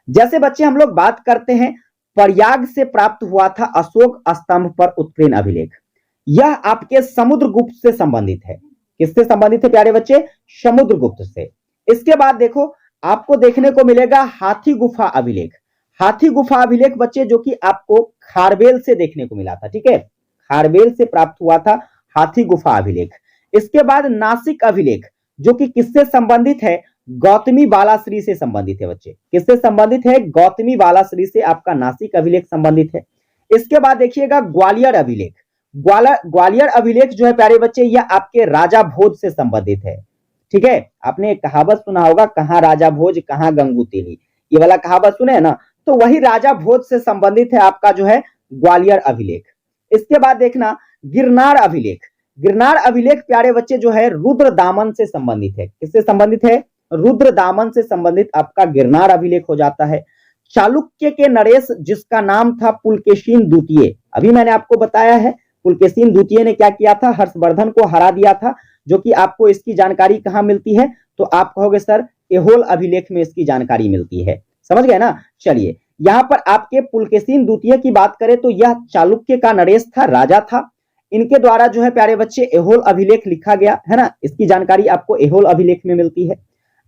जैसे बच्चे हम लोग बात करते हैं, प्रयाग से प्राप्त हुआ था अशोक स्तंभ पर उत्कीर्ण अभिलेख। यह आपके समुद्रगुप्त से संबंधित है। किससे संबंधित है प्यारे बच्चे? समुद्रगुप्त से। इसके बाद देखो आपको देखने को मिलेगा हाथी गुफा अभिलेख। हाथी गुफा अभिलेख बच्चे जो कि आपको खारवेल से देखने को मिला था, ठीक है, खारवेल से प्राप्त हुआ था हाथी गुफा अभिलेख। इसके बाद नासिक अभिलेख जो कि किससे संबंधित है? गौतमी बालाश्री से संबंधित है बच्चे। किससे संबंधित है? गौतमी बालाश्री से आपका नासिक अभिलेख संबंधित है। इसके बाद देखिएगा ग्वालियर अभिलेख। ग्वालियर अभिलेख जो है प्यारे बच्चे यह आपके राजा भोज से संबंधित है, ठीक है। आपने एक कहावत सुना होगा, कहां राजा भोज कहां गंगू तेली, ये वाला कहावत सुने है ना, तो वही राजा भोज से संबंधित है आपका जो है ग्वालियर अभिलेख। इसके बाद देखना गिरनार अभिलेख। गिरनार अभिलेख प्यारे बच्चे जो है रुद्र दामन से संबंधित है। किससे संबंधित है? रुद्र दामन से संबंधित आपका गिरनार अभिलेख हो जाता है। चालुक्य के नरेश जिसका नाम था पुलकेशिन द्वितीय, अभी मैंने आपको बताया है पुलकेशिन द्वितीय ने क्या किया था, हर्षवर्धन को हरा दिया था, जो कि आपको इसकी जानकारी कहां मिलती है, तो आप कहोगे सर एहोल अभिलेख में इसकी जानकारी मिलती है। समझ गए ना? चलिए यहां पर आपके पुलकेशिन द्वितीय की बात करें तो यह चालुक्य का नरेश था, राजा था। इनके द्वारा जो है प्यारे बच्चे एहोल अभिलेख लिखा गया है ना, इसकी जानकारी आपको एहोल अभिलेख में मिलती है।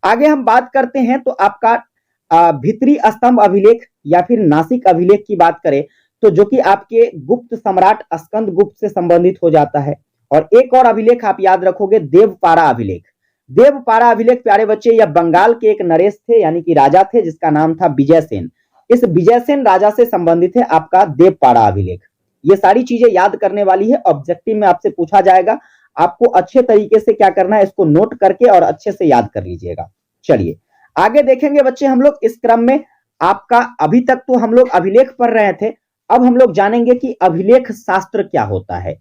आगे हम बात करते हैं तो आपका भित्री स्तंभ अभिलेख या फिर नासिक अभिलेख की बात करें तो जो कि आपके गुप्त सम्राट स्कंद गुप्त से संबंधित हो जाता है। और एक और अभिलेख आप याद रखोगे, देवपारा अभिलेख। देवपारा अभिलेख प्यारे बच्चे यह बंगाल के एक नरेश थे यानी कि राजा थे जिसका नाम था विजयसेन। इस विजयसेन राजा से संबंधित है आपका देवपारा अभिलेख। ये सारी चीजें याद करने वाली है, ऑब्जेक्टिव में आपसे पूछा जाएगा। आपको अच्छे तरीके से क्या करना है, इसको नोट करके और अच्छे से याद कर लीजिएगा। चलिए आगे देखेंगे बच्चे हम लोग इस क्रम में। आपका अभी तक तो हम लोग अभिलेख पढ़ रहे थे, अब हम लोग जानेंगे कि अभिलेख शास्त्र क्या होता है।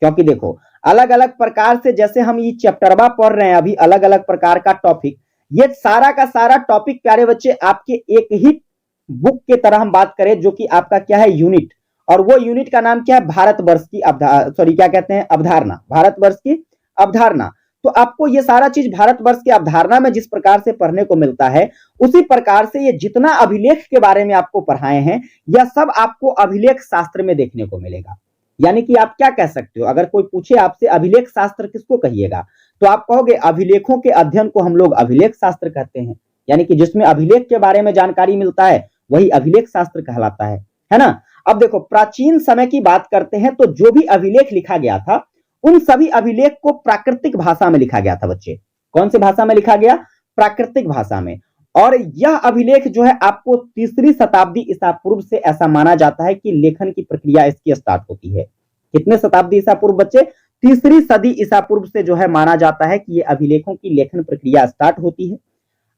क्योंकि देखो अलग अलग प्रकार से जैसे हम ये चैप्टरवा पढ़ रहे हैं अभी अलग अलग प्रकार का टॉपिक, ये सारा का सारा टॉपिक प्यारे बच्चे आपके एक ही बुक के तरह हम बात करें जो कि आपका क्या है, यूनिट। और वो यूनिट का नाम क्या है? भारतवर्ष की क्या कहते हैं, अवधारणा। भारतवर्ष की अवधारणा। तो आपको ये सारा चीज भारतवर्ष की अवधारणा में जिस प्रकार से पढ़ने को मिलता है उसी प्रकार से ये जितना अभिलेख के बारे में आपको पढ़ाए हैं यह सब आपको अभिलेख शास्त्र में देखने को मिलेगा। यानी कि आप क्या कह सकते हो, अगर कोई पूछे आपसे अभिलेख शास्त्र किसको कहिएगा, तो आप कहोगे अभिलेखों के अध्ययन को हम लोग अभिलेख शास्त्र कहते हैं। यानी कि जिसमें अभिलेख के बारे में जानकारी मिलता है वही अभिलेख शास्त्र कहलाता है ना। अब देखो प्राचीन समय की बात करते हैं तो जो भी अभिलेख लिखा गया था उन सभी अभिलेख को प्राकृतिक भाषा में लिखा गया था बच्चे। कौन सी भाषा में लिखा गया? प्राकृतिक भाषा में। और यह अभिलेख जो है आपको 3री शताब्दी ईसा पूर्व से ऐसा माना जाता है कि लेखन की प्रक्रिया इसकी स्टार्ट होती है। कितने शताब्दी ईसा पूर्व बच्चे? 3री सदी ईसा पूर्व से जो है माना जाता है कि ये अभिलेखों की लेखन प्रक्रिया स्टार्ट होती है।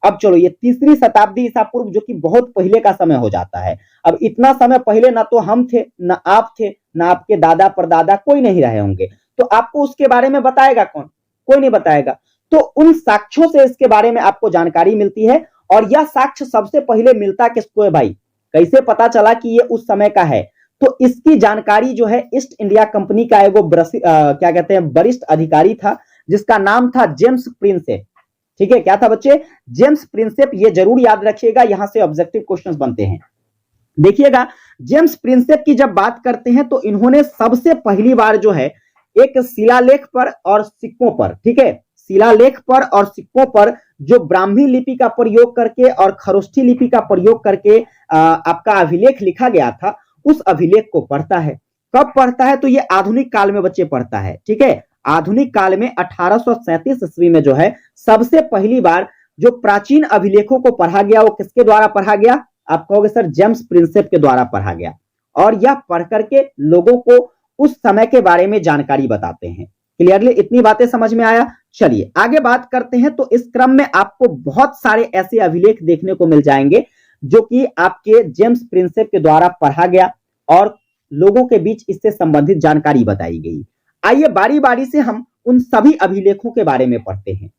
अब चलो ये 3री शताब्दी ईसा पूर्व जो कि बहुत पहले का समय हो जाता है। अब इतना समय पहले ना तो हम थे ना आप थे ना आपके दादा परदादा, कोई नहीं रहे होंगे, तो आपको उसके बारे में बताएगा कौन? कोई नहीं बताएगा। तो उन साक्ष्यों से इसके बारे में आपको जानकारी मिलती है। और यह साक्ष्य सबसे पहले मिलता किसको है भाई? कैसे पता चला कि ये उस समय का है? तो इसकी जानकारी जो है ईस्ट इंडिया कंपनी का एगो क्या कहते हैं वरिष्ठ अधिकारी था जिसका नाम था जेम्स प्रिंसेप। ठीक है, क्या था बच्चे? James Prinsep. ये जरूर याद रखिएगा, यहां से ऑब्जेक्टिव क्वेश्चंस बनते हैं। देखिएगा, जेम्स प्रिंसेप की जब बात करते हैं तो इन्होंने सबसे पहली बार जो है एक शिलालेख पर और सिक्कों पर, ठीक है, शिलालेख पर और सिक्कों पर जो ब्राह्मी लिपि का प्रयोग करके और खरोष्ठी लिपि का प्रयोग करके आपका अभिलेख लिखा गया था, उस अभिलेख को पढ़ता है। कब पढ़ता है? तो ये आधुनिक काल में बच्चे पढ़ता है। ठीक है, आधुनिक काल में 1837 ईस्वी में जो है सबसे पहली बार जो प्राचीन अभिलेखों को पढ़ा गया, वो किसके द्वारा पढ़ा गया? आप कहोगे सर जेम्स प्रिंसेप के द्वारा पढ़ा गया। और यह पढ़ करके लोगों को उस समय के बारे में जानकारी बताते हैं। क्लियरली इतनी बातें समझ में आया? चलिए आगे बात करते हैं। तो इस क्रम में आपको बहुत सारे ऐसे अभिलेख देखने को मिल जाएंगे जो कि आपके जेम्स प्रिंसेप के द्वारा पढ़ा गया और लोगों के बीच इससे संबंधित जानकारी बताई गई। आइए बारी बारी से हम उन सभी अभिलेखों के बारे में पढ़ते हैं।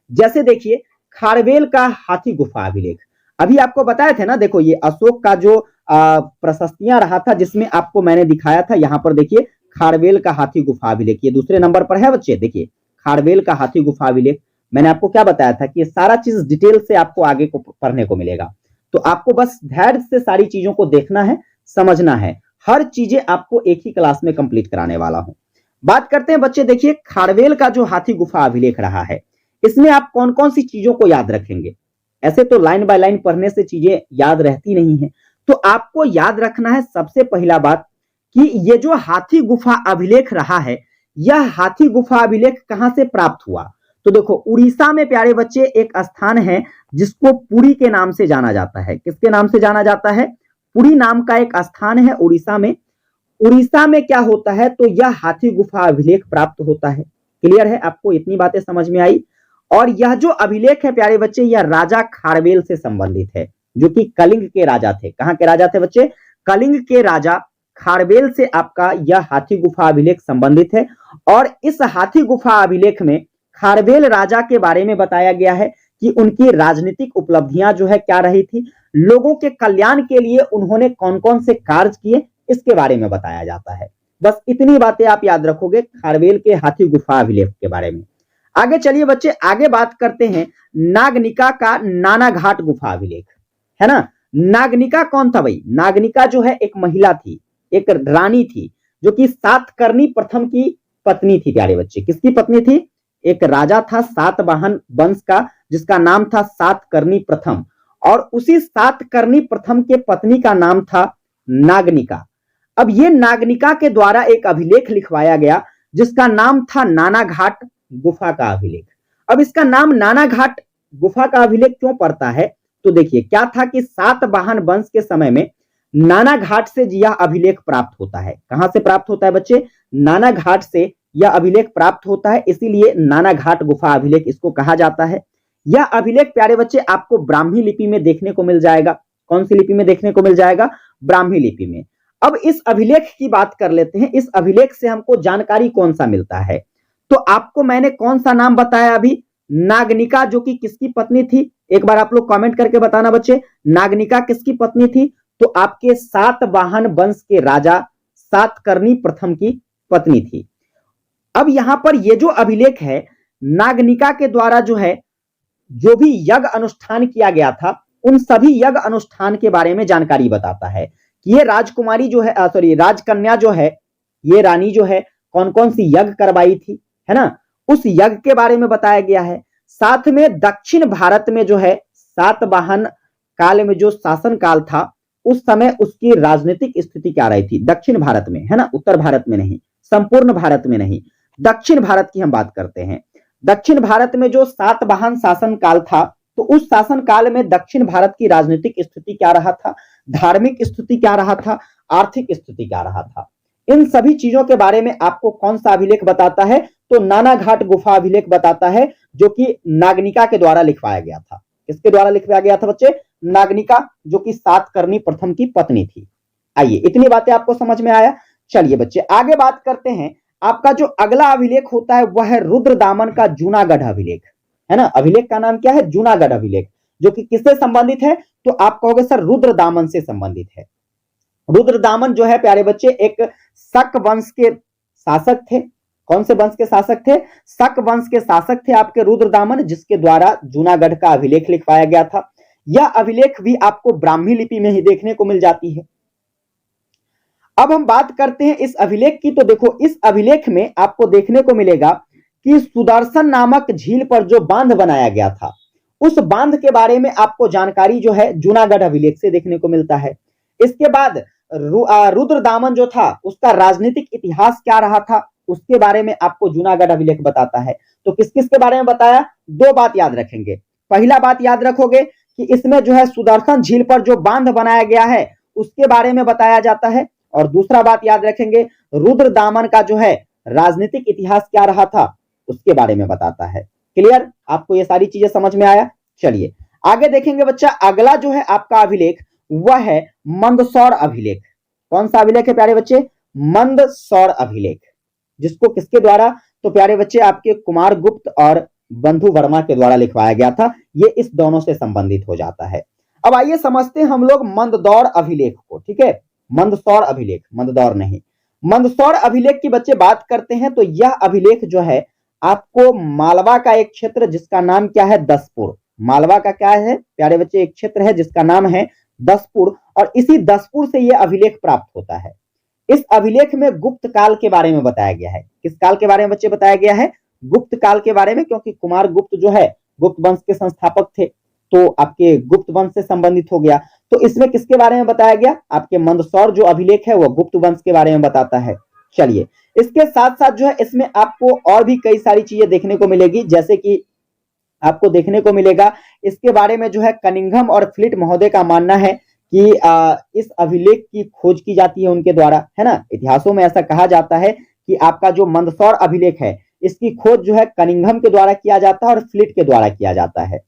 जैसे देखिए, खारवेल का हाथी गुफा अभिलेख। अभी आपको बताए थे ना, देखो ये अशोक का जो प्रशस्तियां रहा था, जिसमें आपको मैंने दिखाया था, यहां पर देखिए खारवेल का हाथी गुफा अभिलेख, ये दूसरे नंबर पर है बच्चे। देखिए खारवेल का हाथी गुफा अभिलेख, मैंने आपको क्या बताया था कि ये सारा चीज डिटेल से आपको आगे को पढ़ने को मिलेगा। तो आपको बस धैर्य से सारी चीजों को देखना है, समझना है। हर चीजें आपको एक ही क्लास में कंप्लीट कराने वाला हूं। बात करते हैं बच्चे, देखिए खारवेल का जो हाथी गुफा अभिलेख रहा है, इसमें आप कौन कौन सी चीजों को याद रखेंगे? ऐसे तो लाइन बाय लाइन पढ़ने से चीजें याद रहती नहीं है, तो आपको याद रखना है सबसे पहला बात कि ये जो हाथी गुफा अभिलेख रहा है, यह हाथी गुफा अभिलेख कहां से प्राप्त हुआ? तो देखो उड़ीसा में प्यारे बच्चे एक स्थान है जिसको पुरी के नाम से जाना जाता है। किसके नाम से जाना जाता है? पुरी नाम का एक स्थान है उड़ीसा में। उड़ीसा में क्या होता है? तो यह हाथी गुफा अभिलेख प्राप्त होता है। क्लियर है? आपको इतनी बातें समझ में आई? और यह जो अभिलेख है प्यारे बच्चे, यह राजा खारवेल से संबंधित है, जो कि कलिंग के राजा थे। कहां के राजा थे बच्चे? कलिंग के राजा खारवेल से आपका यह हाथी गुफा अभिलेख संबंधित है। और इस हाथी गुफा अभिलेख में खारवेल राजा के बारे में बताया गया है कि उनकी राजनीतिक उपलब्धियां जो है क्या रही थी, लोगों के कल्याण के लिए उन्होंने कौन कौन से कार्य किए, इसके बारे में बताया जाता है। बस इतनी बातें आप याद रखोगे खारवेल के हाथी गुफा अभिलेख के बारे में। आगे चलिए बच्चे, आगे बात करते हैं नागनिका का नानाघाट गुफा अभिलेख, है ना। नागनिका कौन था भाई? नागनिका जो है एक महिला थी, एक रानी थी, जो कि सातकर्णी प्रथम की पत्नी थी प्यारे बच्चे। किसकी पत्नी थी? एक राजा था सातवाहन वंश का, जिसका नाम था सातकर्णी प्रथम, और उसी सातकर्णी प्रथम के पत्नी का नाम था नागनिका। अब ये नागनिका के द्वारा एक अभिलेख लिखवाया गया जिसका नाम था नानाघाट गुफा का अभिलेख। अब इसका नाम नानाघाट गुफा का अभिलेख क्यों पड़ता है? तो देखिए क्या था कि सातवाहन वंश के समय में नानाघाट से यह अभिलेख प्राप्त होता है। कहां से प्राप्त होता है बच्चे? नानाघाट से यह अभिलेख प्राप्त होता है, इसीलिए नानाघाट गुफा अभिलेख इसको कहा जाता है। यह अभिलेख प्यारे बच्चे आपको ब्राह्मी लिपि में देखने को मिल जाएगा। कौन सी लिपि में देखने को मिल जाएगा? ब्राह्मी लिपि में। अब इस अभिलेख की बात कर लेते हैं। इस अभिलेख से हमको जानकारी कौन सा मिलता है? तो आपको मैंने कौन सा नाम बताया अभी? नागनिका, जो कि किसकी पत्नी थी? एक बार आप लोग कमेंट करके बताना बच्चे, नागनिका किसकी पत्नी थी? तो आपके सातवाहन वंश के राजा सातकर्णी प्रथम की पत्नी थी। अब यहां पर ये जो अभिलेख है, नागनिका के द्वारा जो है जो भी यज्ञ अनुष्ठान किया गया था, उन सभी यज्ञ अनुष्ठान के बारे में जानकारी बताता है कि ये राजकुमारी जो है, सॉरी राजकन्या जो है, ये रानी जो है कौन कौन सी यज्ञ करवाई थी, है ना, उस यज्ञ के बारे में बताया गया है। साथ में दक्षिण भारत में जो है सातवाहन काल में जो शासन काल था, उस समय उसकी राजनीतिक स्थिति क्या रही थी दक्षिण भारत में, है ना, उत्तर भारत में नहीं, संपूर्ण भारत में नहीं, दक्षिण भारत की हम बात करते हैं। दक्षिण भारत में जो सातवाहन शासन काल था, तो उस शासन काल में दक्षिण भारत की राजनीतिक स्थिति क्या रहा था, धार्मिक स्थिति क्या रहा था, आर्थिक स्थिति क्या रहा था, इन सभी चीजों के बारे में आपको कौन सा अभिलेख बताता है? तो नानाघाट गुफा अभिलेख बताता है, जो कि नागनिका के द्वारा लिखवाया गया था। किसके द्वारा लिखवाया गया था बच्चे? नागनिका, जो कि सातकर्णी प्रथम की पत्नी थी। आइए इतनी बातें आपको समझ में आया? चलिए बच्चे आगे बात करते हैं। आपका जो अगला अभिलेख होता है वह है रुद्रदामन का जूनागढ़ अभिलेख, है ना। अभिलेख का नाम क्या है? जूनागढ़ अभिलेख, जो कि किससे संबंधित है? तो आप कहोगे सर रुद्रदामन से संबंधित है। रुद्रदामन जो है प्यारे बच्चे एक शक वंश के शासक थे, कौन से वंश के शासक थे? शक वंश के शासक थे आपके रुद्रदामन, जिसके द्वारा जूनागढ़ का अभिलेख लिखवाया गया था। यह अभिलेख भी आपको ब्राह्मी लिपि में ही देखने को मिल जाती है। अब हम बात करते हैं इस अभिलेख की। तो देखो, इस अभिलेख में आपको देखने को मिलेगा कि सुदर्शन नामक झील पर जो बांध बनाया गया था, उस बांध के बारे में आपको जानकारी जो है जूनागढ़ अभिलेख से देखने को मिलता है। इसके बाद रुद्रदामन जो था, उसका राजनीतिक इतिहास क्या रहा था, उसके बारे में आपको जूनागढ़ अभिलेख बताता है। तो किस किस के बारे में बताया? दो बात याद रखेंगे। पहला बात याद रखोगे कि इसमें जो है सुदर्शन झील पर जो बांध बनाया गया है उसके बारे में बताया जाता है, और दूसरा बात याद रखेंगे रुद्रदामन का जो है राजनीतिक इतिहास क्या रहा था उसके बारे में बताता है। क्लियर? आपको ये सारी चीजें समझ में आया? चलिए आगे देखेंगे बच्चा। अगला जो है आपका अभिलेख वह है मंदसौर अभिलेख। कौन सा अभिलेख है प्यारे बच्चे? मंदसौर अभिलेख, जिसको किसके द्वारा? तो प्यारे बच्चे आपके कुमार गुप्त और बंधु वर्मा के द्वारा लिखवाया गया था। ये इस दोनों से संबंधित हो जाता है। अब आइए समझते हैं हम लोग मंददौर अभिलेख को। ठीक है, मंदसौर अभिलेख, मंददौर नहीं। मंदसौर अभिलेख की बच्चे बात करते हैं तो यह अभिलेख जो है आपको मालवा का एक क्षेत्र जिसका नाम क्या है? दसपुर। मालवा का क्या है प्यारे बच्चे? एक क्षेत्र है जिसका नाम है दसपुर, और इसी दसपुर से यह अभिलेख प्राप्त होता है। इस अभिलेख में गुप्त काल के बारे में बताया गया है। किस काल के बारे में बच्चे बताया गया है? गुप्त काल के बारे में, क्योंकि कुमार गुप्त जो है गुप्त वंश के संस्थापक थे, तो आपके गुप्त वंश से संबंधित हो गया। तो इसमें किसके बारे में बताया गया? आपके मंदसौर जो अभिलेख है वह गुप्त वंश के बारे में बताता है। चलिए, इसके साथ साथ जो है इसमें आपको और भी कई सारी चीजें देखने को मिलेगी, जैसे कि आपको देखने को मिलेगा इसके बारे में जो है कनिंघम और फ्लिट महोदय का मानना है कि इस अभिलेख की खोज की जाती है उनके द्वारा, है ना। इतिहासों में ऐसा कहा जाता है कि आपका जो मंदसौर अभिलेख है इसकी खोज जो है कनिंघम के द्वारा किया जाता है और फ्लिट के द्वारा किया जाता है।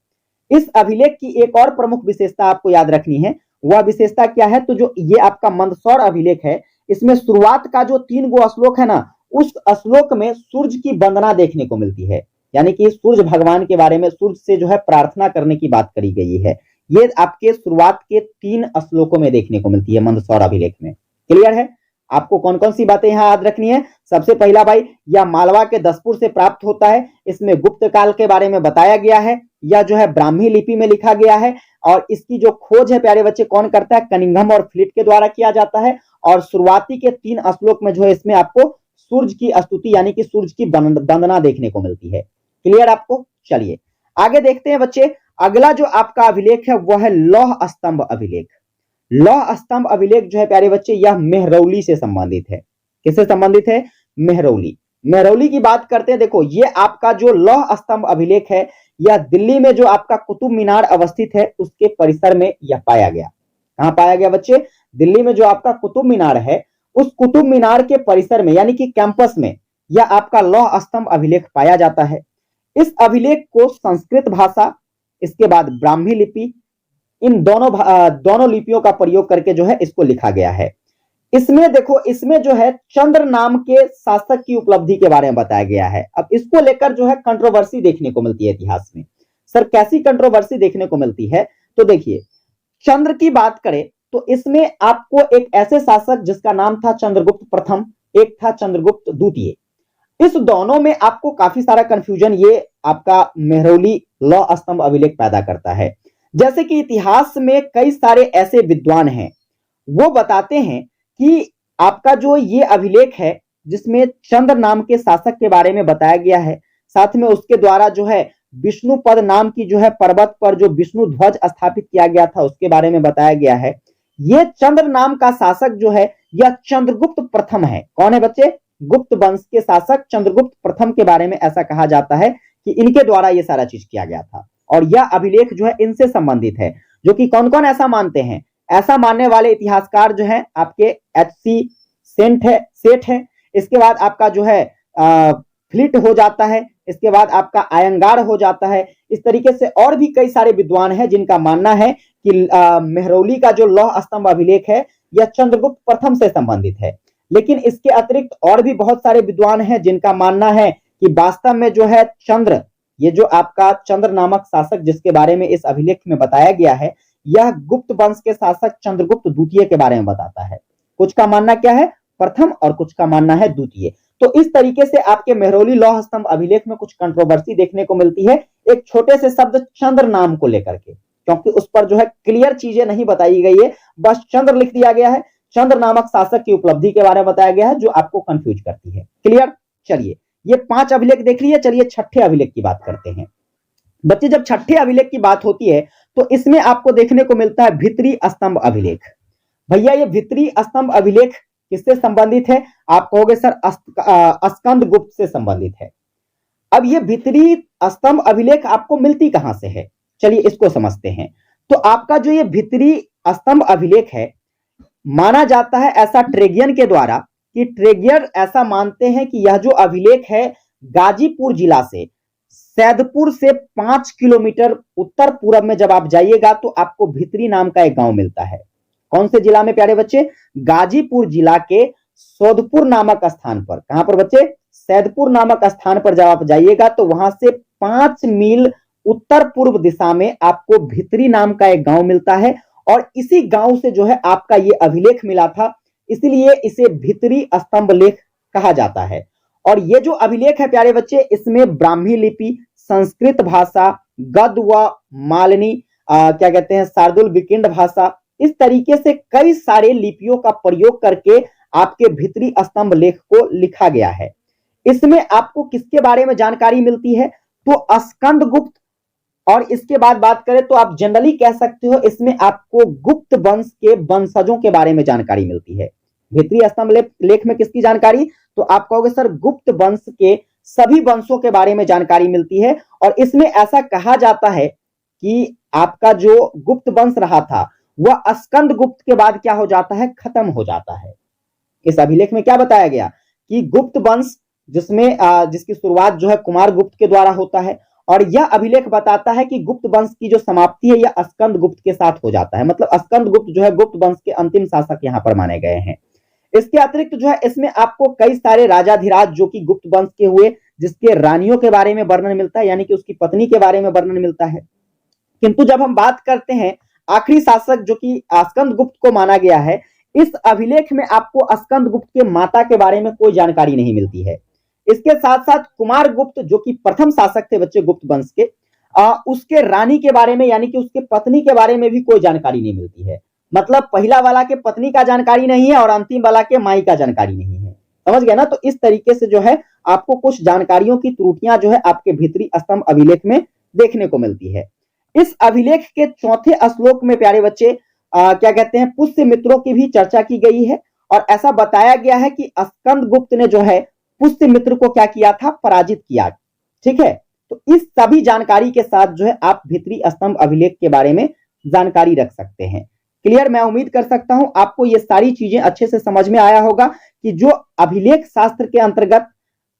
इस अभिलेख की एक और प्रमुख विशेषता आपको याद रखनी है। वह विशेषता क्या है? तो जो ये आपका मंदसौर अभिलेख है, इसमें शुरुआत का जो 3 गो श्लोक है ना, उस श्लोक में सूर्य की वंदना देखने को मिलती है, यानी कि सूर्य भगवान के बारे में, सूर्य से जो है प्रार्थना करने की बात करी गई है। ये आपके शुरुआत के 3 श्लोकों में देखने को मिलती है मंदसौर अभिलेख में। क्लियर है? आपको कौन कौन सी बातें यहां याद रखनी है? सबसे पहला भाई, यह मालवा के दसपुर से प्राप्त होता है। इसमें गुप्त काल के बारे में बताया गया है। यह जो है ब्राह्मी लिपि में लिखा गया है, और इसकी जो खोज है प्यारे बच्चे कौन करता है? कनिंघम और फ्लिट के द्वारा किया जाता है। और शुरुआती के 3 श्लोक में जो है इसमें आपको सूर्य की स्तुति यानी कि सूर्य की वंदना देखने को मिलती है। क्लियर आपको? चलिए आगे देखते हैं बच्चे। अगला जो आपका अभिलेख है वह है लौह स्तंभ अभिलेख। लौह स्तंभ अभिलेख जो है प्यारे बच्चे यह मेहरौली से संबंधित है। किससे संबंधित है? मेहरौली। मेहरौली की बात करते हैं। देखो, ये आपका जो लौह स्तंभ अभिलेख है यह दिल्ली में जो आपका कुतुब मीनार अवस्थित है उसके परिसर में यह पाया गया। कहां पाया गया बच्चे? दिल्ली में जो आपका कुतुब मीनार है उस कुतुब मीनार के परिसर में यानी कि कैंपस में यह आपका लौह स्तंभ अभिलेख पाया जाता है। इस अभिलेख को संस्कृत भाषा, इसके बाद ब्राह्मी लिपि, इन दोनों लिपियों का प्रयोग करके जो है इसको लिखा गया है। इसमें देखो, इसमें जो है चंद्र नाम के शासक की उपलब्धि के बारे में बताया गया है। अब इसको लेकर जो है कंट्रोवर्सी देखने को मिलती है इतिहास में। सर कैसी कंट्रोवर्सी देखने को मिलती है? तो देखिए, चंद्र की बात करें तो इसमें आपको एक ऐसे शासक जिसका नाम था चंद्रगुप्त प्रथम, एक था चंद्रगुप्त द्वितीय। इस दोनों में आपको काफी सारा कंफ्यूजन ये आपका मेहरौली लौह स्तंभ अभिलेख पैदा करता है। जैसे कि इतिहास में कई सारे ऐसे विद्वान हैं, वो बताते हैं कि आपका जो ये अभिलेख है जिसमें चंद्र नाम के शासक के बारे में बताया गया है, साथ में उसके द्वारा जो है विष्णुपद नाम की जो है पर्वत पर जो विष्णु ध्वज स्थापित किया गया था उसके बारे में बताया गया है। ये चंद्र नाम का शासक जो है यह चंद्रगुप्त प्रथम है। कौन है बच्चे? गुप्त वंश के शासक चंद्रगुप्त प्रथम के बारे में ऐसा कहा जाता है कि इनके द्वारा ये सारा चीज किया गया था, और यह अभिलेख जो है इनसे संबंधित है। जो कि कौन कौन ऐसा मानते हैं? ऐसा मानने वाले इतिहासकार जो है आपके एच.सी. सेठ है। इसके बाद आपका जो है फ्लिट हो जाता है। इसके बाद आपका आयंगार हो जाता है। इस तरीके से और भी कई सारे विद्वान हैं जिनका मानना है कि मेहरौली का जो लौह स्तंभ अभिलेख है यह चंद्रगुप्त प्रथम से संबंधित है। लेकिन इसके अतिरिक्त और भी बहुत सारे विद्वान हैं जिनका मानना है कि वास्तव में जो है चंद्र, ये जो आपका चंद्र नामक शासक जिसके बारे में इस अभिलेख में बताया गया है, यह गुप्त वंश के शासक चंद्रगुप्त द्वितीय के बारे में बताता है। कुछ का मानना क्या है? प्रथम, और कुछ का मानना है द्वितीय। तो इस तरीके से आपके मेहरौली लौह स्तंभ अभिलेख में कुछ कंट्रोवर्सी देखने को मिलती है एक छोटे से शब्द चंद्र नाम को लेकर के, क्योंकि उस पर जो है क्लियर चीजें नहीं बताई गई है, बस चंद्र लिख दिया गया है। चंद्र नामक शासक की उपलब्धि के बारे में बताया गया है जो आपको कंफ्यूज करती है। क्लियर? चलिए ये 5 अभिलेख देख लिए। चलिए छठे अभिलेख की बात करते हैं। बच्चे जब छठे अभिलेख की बात होती है तो इसमें आपको देखने को मिलता है भित्री स्तंभ अभिलेख। भैया ये भित्री स्तंभ अभिलेख किससे संबंधित है? आप कहोगे सर स्कंद गुप्त से संबंधित है। अब ये भित्री स्तंभ अभिलेख आपको मिलती कहां से है? चलिए इसको समझते हैं। तो आपका जो ये भित्री स्तंभ अभिलेख है, माना जाता है ऐसा ट्रेगियन के द्वारा कि ट्रेगियर ऐसा मानते हैं कि यह जो अभिलेख है गाजीपुर जिला से सैदपुर से 5 किलोमीटर उत्तर पूर्व में जब आप जाइएगा तो आपको भित्री नाम का एक गांव मिलता है। कौन से जिला में प्यारे बच्चे? गाजीपुर जिला के सौदपुर नामक स्थान पर। कहां पर बच्चे? सैदपुर नामक स्थान पर जब आप जाइएगा तो वहां से 5 मील उत्तर पूर्व दिशा में आपको भित्री नाम का एक गांव मिलता है और इसी गांव से जो है आपका ये अभिलेख मिला था, इसलिए इसे भित्री स्तंभ लेख कहा जाता है। और ये जो अभिलेख है प्यारे बच्चे, इसमें ब्राह्मी लिपि, संस्कृत भाषा, गद व मालनी क्या कहते हैं शार्दुल विकिंड भाषा, इस तरीके से कई सारे लिपियों का प्रयोग करके आपके भित्री स्तंभ लेख को लिखा गया है। इसमें आपको किसके बारे में जानकारी मिलती है? तो स्कंद गुप्त, और इसके बाद बात करें तो आप जनरली कह सकते हो इसमें आपको गुप्त वंश के वंशजों के बारे में जानकारी मिलती है। भित्री स्तंभ लेख में किसकी जानकारी? तो आप कहोगे सर गुप्त वंश के सभी वंशों के बारे में जानकारी मिलती है। और इसमें ऐसा कहा जाता है कि आपका जो गुप्त वंश रहा था वह स्कंद गुप्त के बाद क्या हो जाता है? खत्म हो जाता है। इस अभिलेख में क्या बताया गया कि गुप्त वंश जिसमें जिसकी शुरुआत जो है कुमार गुप्त के द्वारा होता है, और यह अभिलेख बताता है कि गुप्त वंश की जो समाप्ति है यह स्कंद गुप्त के साथ हो जाता है। मतलब स्कंद गुप्त जो है गुप्त वंश के अंतिम शासक यहां पर माने गए हैं। इसके अतिरिक्त जो है इसमें आपको कई सारे राजाधिराज जो कि गुप्त वंश के हुए, जिसके रानियों के बारे में वर्णन मिलता है, यानी कि उसकी पत्नी के बारे में वर्णन मिलता है। किंतु जब हम बात करते हैं आखिरी शासक जो कि स्कंद गुप्त को माना गया है, इस अभिलेख में आपको स्कंद गुप्त के माता के बारे में कोई जानकारी नहीं मिलती है। इसके साथ साथ कुमार गुप्त जो कि प्रथम शासक थे बच्चे गुप्त वंश के, उसके रानी के बारे में यानी कि उसके पत्नी के बारे में भी कोई जानकारी नहीं मिलती है। मतलब पहला वाला के पत्नी का जानकारी नहीं है और अंतिम वाला के माई का जानकारी नहीं है। समझ गए ना? तो इस तरीके से जो है आपको कुछ जानकारियों की त्रुटियां जो है आपके भित्री स्तंभ अभिलेख में देखने को मिलती है। इस अभिलेख के चौथे श्लोक में प्यारे बच्चे क्या कहते हैं पुष्य मित्रों की भी चर्चा की गई है और ऐसा बताया गया है कि स्कंद गुप्त ने जो है पुष्य मित्र को क्या किया था? पराजित किया। ठीक है, तो इस सभी जानकारी के साथ जो है आप भित्री स्तंभ अभिलेख के बारे में जानकारी रख सकते हैं। क्लियर? मैं उम्मीद कर सकता हूं आपको ये सारी चीजें अच्छे से समझ में आया होगा कि जो अभिलेख शास्त्र के अंतर्गत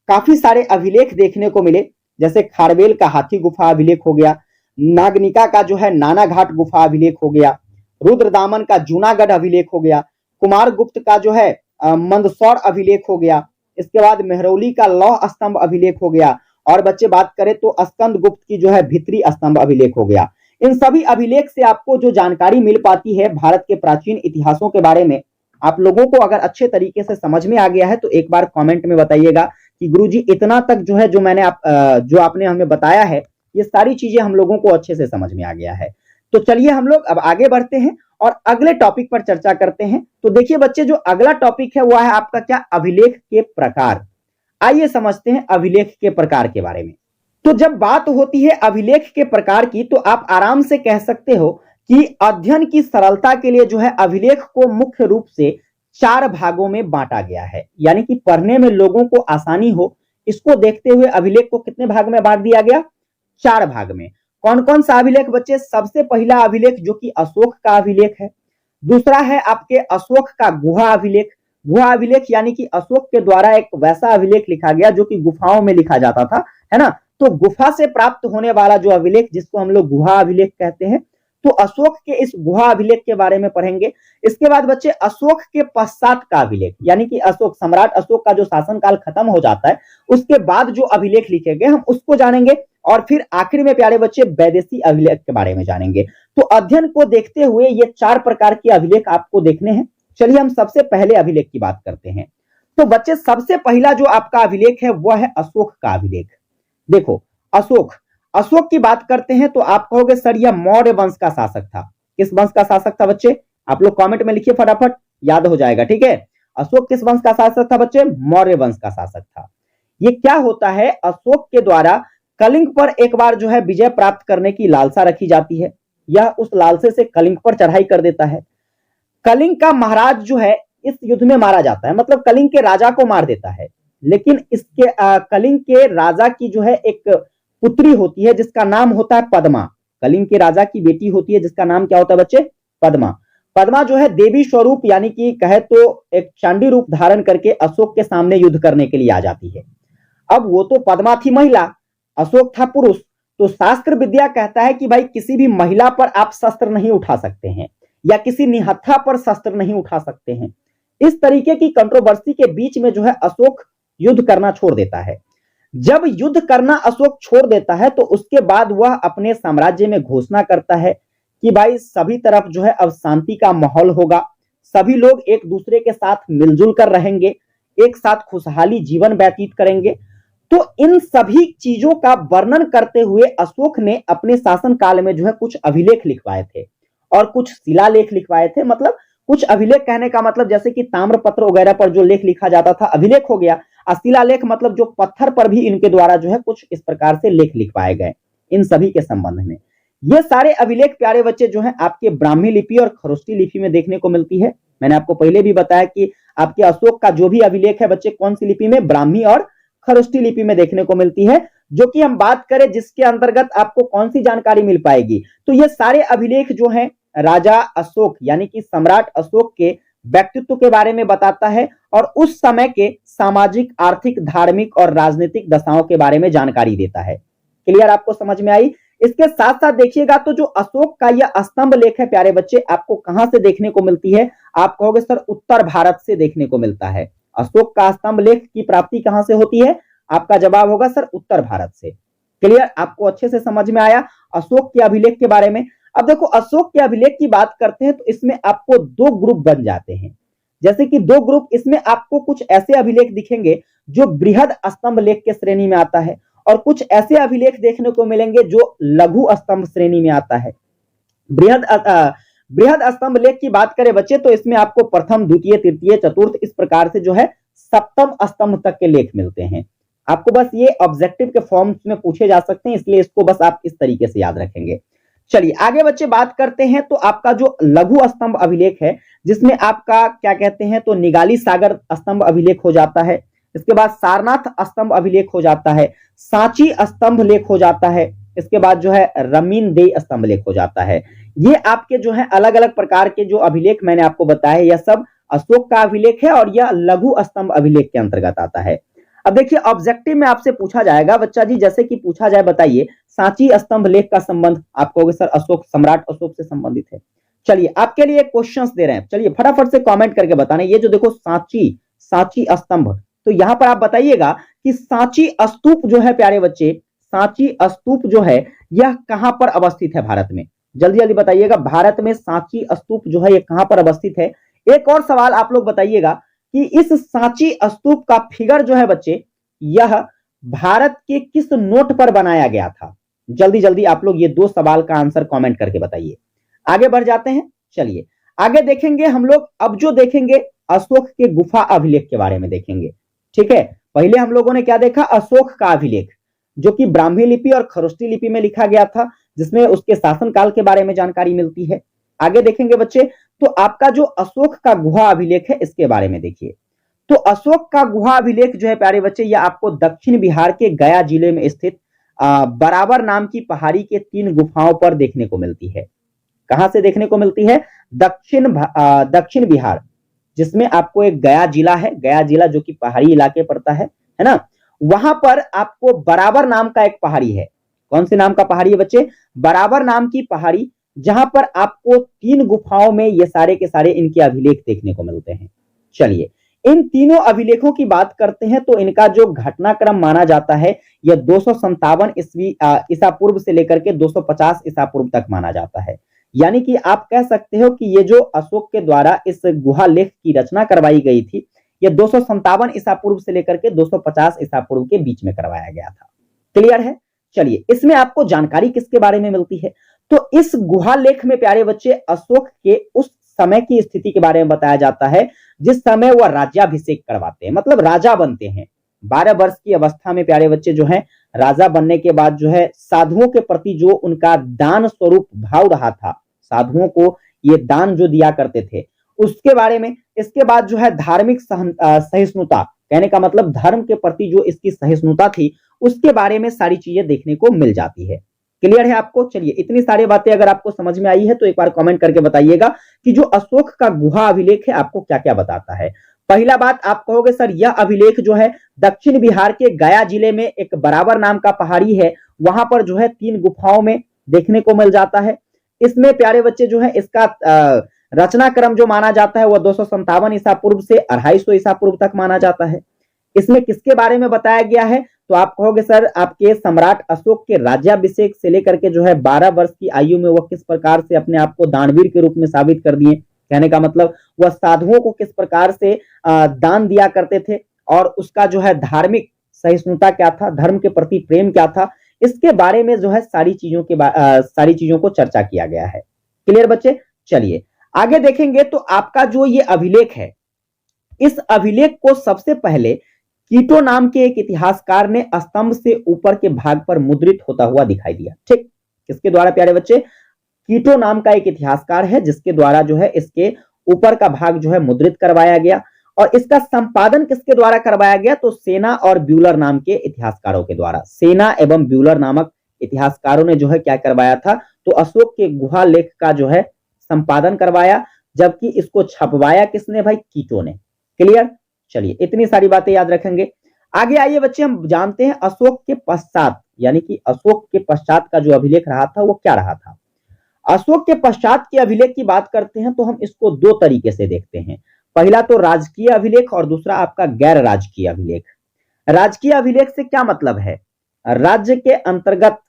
काफी सारे अभिलेख देखने को मिले, जैसे खारवेल का हाथी गुफा अभिलेख हो गया, नागनिका का जो है नाना घाट गुफा अभिलेख हो गया, रुद्रदामन का जूनागढ़ अभिलेख हो गया, कुमार गुप्त का जो है मंदसौर अभिलेख हो गया, इसके बाद मेहरौली का लौह स्तंभ अभिलेख हो गया, और बच्चे बात करें तो स्कंद गुप्त की जो है भित्री स्तंभ अभिलेख हो गया। इन सभी अभिलेख से आपको जो जानकारी मिल पाती है भारत के प्राचीन इतिहासों के बारे में, आप लोगों को अगर अच्छे तरीके से समझ में आ गया है तो एक बार कमेंट में बताइएगा कि गुरुजी इतना तक जो है जो आपने हमें बताया है ये सारी चीजें हम लोगों को अच्छे से समझ में आ गया है। तो चलिए हम लोग अब आगे बढ़ते हैं और अगले टॉपिक पर चर्चा करते हैं। तो देखिए बच्चे जो अगला टॉपिक है वह है आपका क्या? अभिलेख के प्रकार। आइए समझते हैं अभिलेख के प्रकार के बारे में। तो जब बात होती है अभिलेख के प्रकार की तो आप आराम से कह सकते हो कि अध्ययन की सरलता के लिए जो है अभिलेख को मुख्य रूप से 4 भागों में बांटा गया है, यानी कि पढ़ने में लोगों को आसानी हो इसको देखते हुए अभिलेख को कितने भाग में बांट दिया गया? 4 भाग में। कौन कौन सा अभिलेख बच्चे? सबसे पहला अभिलेख जो कि अशोक का अभिलेख है। दूसरा है आपके अशोक का गुहा अभिलेख। गुहा अभिलेख यानी कि अशोक के द्वारा एक वैसा अभिलेख लिखा गया जो कि गुफाओं में लिखा जाता था, है ना? तो गुफा से प्राप्त होने वाला जो अभिलेख जिसको हम लोग गुहा अभिलेख कहते हैं, तो अशोक के इस गुहा अभिलेख के बारे में पढ़ेंगे। इसके बाद बच्चे अशोक के पश्चात का अभिलेख, यानी कि अशोक सम्राट अशोक का जो शासनकाल खत्म हो जाता है उसके बाद जो अभिलेख लिखे गए हम उसको जानेंगे। और फिर आखिर में प्यारे बच्चे वैदेशी अभिलेख के बारे में जानेंगे। तो अध्ययन को देखते हुए ये 4 प्रकार के अभिलेख आपको देखने हैं। चलिए हम सबसे पहले अभिलेख की बात करते हैं। तो बच्चे सबसे पहला जो आपका अभिलेख है वह है अशोक का अभिलेख। देखो अशोक, अशोक की बात करते हैं तो आप कहोगे सर यह मौर्य वंश का शासक था। किस वंश का शासक था बच्चे? आप लोग कमेंट में लिखिए फटाफट, याद हो जाएगा। ठीक है, अशोक किस वंश का शासक था बच्चे? मौर्य वंश का शासक था। ये क्या होता है, अशोक के द्वारा कलिंग पर एक बार जो है विजय प्राप्त करने की लालसा रखी जाती है। यह उस लालसे से कलिंग पर चढ़ाई कर देता है। कलिंग का महाराज जो है इस युद्ध में मारा जाता है, मतलब कलिंग के राजा को मार देता है। लेकिन इसके कलिंग के राजा की जो है एक पुत्री होती है जिसका नाम होता है पद्मा। कलिंग के राजा की बेटी होती है जिसका नाम क्या होता है बच्चे? पद्मा। पद्मा जो है देवी स्वरूप यानी कि कहे तो एक चांडी रूप धारण करके अशोक के सामने युद्ध करने के लिए आ जाती है। अब वो तो पद्मा थी महिला, अशोक था पुरुष, तो शास्त्र विद्या कहता है कि भाई किसी भी महिला पर आप शस्त्र नहीं उठा सकते हैं या किसी निहत्था पर शस्त्र नहीं उठा सकते हैं। इस तरीके की कंट्रोवर्सी के बीच में जो है अशोक युद्ध करना छोड़ देता है। जब युद्ध करना अशोक छोड़ देता है तो उसके बाद वह अपने साम्राज्य में घोषणा करता है कि भाई सभी तरफ जो है अब शांति का माहौल होगा, सभी लोग एक दूसरे के साथ मिलजुल कर रहेंगे, एक साथ खुशहाली जीवन व्यतीत करेंगे। तो इन सभी चीजों का वर्णन करते हुए अशोक ने अपने शासन काल में जो है कुछ अभिलेख लिखवाए थे और कुछ शिलालेख लिखवाए थे। मतलब कुछ अभिलेख कहने का मतलब जैसे कि ताम्रपत्र वगैरह पर जो लेख लिखा जाता था अभिलेख हो गया, और शिलालेख मतलब जो पत्थर पर भी इनके द्वारा जो है कुछ इस प्रकार से लेख लिखवाए गए इन सभी के संबंध में। ये सारे अभिलेख प्यारे बच्चे जो है आपके ब्राह्मी लिपि और खरोष्टी लिपि में देखने को मिलती है। मैंने आपको पहले भी बताया कि आपके अशोक का जो भी अभिलेख है बच्चे कौन सी लिपि में? ब्राह्मी और खरोष्टी लिपि में देखने को मिलती है। जो कि हम बात करें जिसके अंतर्गत आपको कौन सी जानकारी मिल पाएगी, तो ये सारे अभिलेख जो हैं राजा अशोक यानी कि सम्राट अशोक के व्यक्तित्व के बारे में बताता है और उस समय के सामाजिक, आर्थिक, धार्मिक और राजनीतिक दशाओं के बारे में जानकारी देता है। क्लियर, आपको समझ में आई? इसके साथ साथ देखिएगा तो जो अशोक का यह स्तंभ लेख है प्यारे बच्चे आपको कहां से देखने को मिलती है? आप कहोगे सर उत्तर भारत से देखने को मिलता है। अशोक का स्तंभ लेख की प्राप्ति कहां से होती है? आपका जवाब होगा सर उत्तर भारत से। क्लियर, आपको अच्छे से समझ में आया अशोक के अभिलेख के बारे में। अब देखो अशोक के अभिलेख की बात करते हैं तो इसमें आपको दो ग्रुप बन जाते हैं। जैसे कि दो ग्रुप, इसमें आपको कुछ ऐसे अभिलेख दिखेंगे जो बृहद स्तंभ लेख के श्रेणी में आता है और कुछ ऐसे अभिलेख देखने को मिलेंगे जो लघु स्तंभ श्रेणी में आता है। बृहद स्तंभ लेख की बात करें बच्चे तो इसमें आपको प्रथम, द्वितीय, तृतीय, चतुर्थ इस प्रकार से जो है सप्तम स्तंभ तक के लेख मिलते हैं। आपको बस ये ऑब्जेक्टिव के फॉर्म में पूछे जा सकते हैं, इसलिए इसको बस आप इस तरीके से याद रखेंगे। चलिए आगे बच्चे बात करते हैं तो आपका जो लघु स्तंभ अभिलेख है जिसमें आपका क्या कहते हैं तो निगाली सागर स्तंभ अभिलेख हो जाता है, इसके बाद सारनाथ स्तंभ अभिलेख हो जाता है, सांची स्तंभ लेख हो जाता है, इसके बाद जो है रमीन दे स्तंभ लेख हो जाता है। ये आपके जो है अलग अलग प्रकार के जो अभिलेख मैंने आपको बताया यह सब अशोक का अभिलेख है और यह लघु स्तंभ अभिलेख के अंतर्गत आता है। अब देखिए ऑब्जेक्टिव में आपसे पूछा जाएगा बच्चा जी, जैसे कि पूछा जाए बताइए सांची स्तंभ लेख का संबंध, आप कहोगे सर अशोक, सम्राट अशोक से संबंधित है। चलिए आपके लिए क्वेश्चंस दे रहे हैं, चलिए फटाफट से कमेंट करके बताना। ये जो देखो सांची स्तंभ, तो यहां पर आप बताइएगा कि सांची स्तूप जो है प्यारे बच्चे, सांची स्तूप जो है यह कहां पर अवस्थित है भारत में? जल्दी जल्दी बताइएगा, भारत में सांची स्तूप जो है यह कहां पर अवस्थित है? एक और सवाल आप लोग बताइएगा कि इस सांची स्तूप का फिगर जो है बच्चे यह भारत के किस नोट पर बनाया गया था? जल्दी जल्दी आप लोग ये दो सवाल का आंसर कमेंट करके बताइए। आगे बढ़ जाते हैं, चलिए आगे देखेंगे हम लोग। अब जो देखेंगे अशोक के गुफा अभिलेख के बारे में देखेंगे। ठीक है, पहले हम लोगों ने क्या देखा? अशोक का अभिलेख जो कि ब्राह्मी लिपि और खरोष्टी लिपि में लिखा गया था जिसमें उसके शासनकाल के बारे में जानकारी मिलती है। आगे देखेंगे बच्चे तो आपका जो अशोक का गुहा अभिलेख है इसके बारे में देखिए। तो अशोक का गुहा अभिलेख जो है प्यारे बच्चे यह आपको दक्षिण बिहार के गया जिले में स्थित बराबर नाम की पहाड़ी के 3 गुफाओं पर देखने को मिलती है। कहां से देखने को मिलती है? दक्षिण बिहार, जिसमें आपको एक गया जिला है, गया जिला जो कि पहाड़ी इलाके पड़ता है ना, वहां पर आपको बराबर नाम का एक पहाड़ी है। कौन से नाम का पहाड़ी है बच्चे? बराबर नाम की पहाड़ी, जहां पर आपको 3 गुफाओं में ये सारे के सारे इनके अभिलेख देखने को मिलते हैं। चलिए इन तीनों अभिलेखों की बात करते हैं तो इनका जो घटनाक्रम माना जाता है यह 257 ईसा पूर्व से लेकर के 250 ईसा पूर्व तक माना जाता है। यानी कि आप कह सकते हो कि ये जो अशोक के द्वारा इस गुहा लेख की रचना करवाई गई थी ये 257 ईसा पूर्व से लेकर के 250 ईसा पूर्व के बीच में करवाया गया था। क्लियर है? चलिए, इसमें आपको जानकारी किसके बारे में मिलती है? तो इस गुहा लेख में प्यारे बच्चे अशोक के उस समय की स्थिति के बारे में बताया जाता है जिस समय वह राज्याभिषेक करवाते हैं, मतलब राजा बनते हैं। 12 वर्ष की अवस्था में प्यारे बच्चे जो है राजा बनने के बाद जो है साधुओं के प्रति जो उनका दान स्वरूप भाव रहा था, साधुओं को ये दान जो दिया करते थे, उसके बारे में, इसके बाद जो है धार्मिक सहिष्णुता, कहने का मतलब धर्म के प्रति जो इसकी सहिष्णुता थी, उसके बारे में सारी चीजें देखने को मिल जाती है। क्लियर है आपको? चलिए, इतनी सारी बातें अगर आपको समझ में आई है तो एक बार कमेंट करके बताइएगा कि जो अशोक का गुहा अभिलेख है आपको क्या क्या बताता है। पहला बात आप कहोगे सर यह अभिलेख जो है दक्षिण बिहार के गया जिले में एक बराबर नाम का पहाड़ी है, वहां पर जो है 3 गुफाओं में देखने को मिल जाता है। इसमें प्यारे बच्चे जो है इसका रचना क्रम जो माना जाता है वह 257 ईसा पूर्व से 250 ईसा पूर्व तक माना जाता है। इसमें किसके बारे में बताया गया है? तो आप कहोगे सर आपके सम्राट अशोक के राज्याभिषेक से लेकर के जो है 12 वर्ष की आयु में वह किस प्रकार से अपने आप को दानवीर के रूप में साबित कर दिए, कहने का मतलब वह साधुओं को किस प्रकार से दान दिया करते थे और उसका जो है धार्मिक सहिष्णुता क्या था, धर्म के प्रति प्रेम क्या था, इसके बारे में जो है सारी चीजों को चर्चा किया गया है। क्लियर बच्चे? चलिए आगे देखेंगे तो आपका जो ये अभिलेख है, इस अभिलेख को सबसे पहले कीटो नाम के एक इतिहासकार ने स्तंभ से ऊपर के भाग पर मुद्रित होता हुआ दिखाई दिया। ठीक, किसके द्वारा प्यारे बच्चे? कीटो नाम का एक इतिहासकार है जिसके द्वारा जो है इसके ऊपर का भाग जो है मुद्रित करवाया गया। और इसका संपादन किसके द्वारा करवाया गया? तो सेना और ब्यूलर नाम के इतिहासकारों के द्वारा। सेना एवं ब्यूलर नामक इतिहासकारों ने जो है क्या करवाया था? तो अशोक के गुहा लेख का जो है संपादन करवाया, जबकि इसको छपवाया किसने भाई? कीटो ने। क्लियर? चलिए, इतनी सारी बातें याद रखेंगे। आगे आइए बच्चे, हम जानते हैं अशोक के पश्चात, यानी कि अशोक के पश्चात का जो अभिलेख रहा था वो क्या रहा था। अशोक के पश्चात के अभिलेख की बात करते हैं तो हम इसको 2 तरीके से देखते हैं। पहला तो राजकीय अभिलेख और दूसरा आपका गैर राजकीय अभिलेख। राजकीय अभिलेख से क्या मतलब है? राज्य के अंतर्गत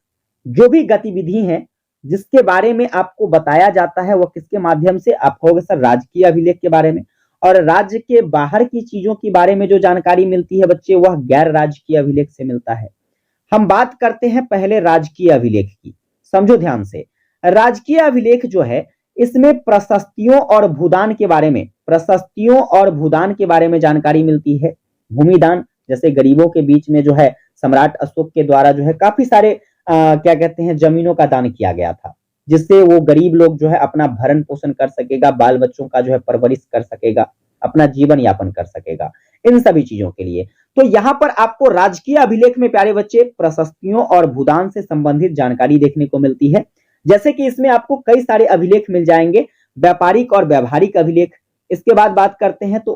जो भी गतिविधि है जिसके बारे में आपको बताया जाता है वह किसके माध्यम से? आप कहोगे सर राजकीय अभिलेख के बारे में। और राज्य के बाहर की चीजों के बारे में जो जानकारी मिलती है बच्चे वह गैर राजकीय अभिलेख से मिलता है। हम बात करते हैं पहले राजकीय अभिलेख की, समझो ध्यान से। राजकीय अभिलेख जो है इसमें प्रशस्तियों और भूदान के बारे में जानकारी मिलती है। भूमिदान, जैसे गरीबों के बीच में जो है सम्राट अशोक के द्वारा जो है काफी सारे क्या कहते हैं जमीनों का दान किया गया था, जिससे वो गरीब लोग जो है अपना भरण पोषण कर सकेगा, बाल बच्चों का जो है परवरिश कर सकेगा, अपना जीवन यापन कर सकेगा, इन सभी चीजों के लिए। तो यहाँ पर आपको राजकीय अभिलेख में प्यारे बच्चे प्रशस्तियों और भूदान से संबंधित जानकारी देखने को मिलती है। जैसे कि इसमें आपको कई सारे अभिलेख मिल जाएंगे, व्यापारिक और व्यवहारिक अभिलेख। इसके बाद बात करते हैं तो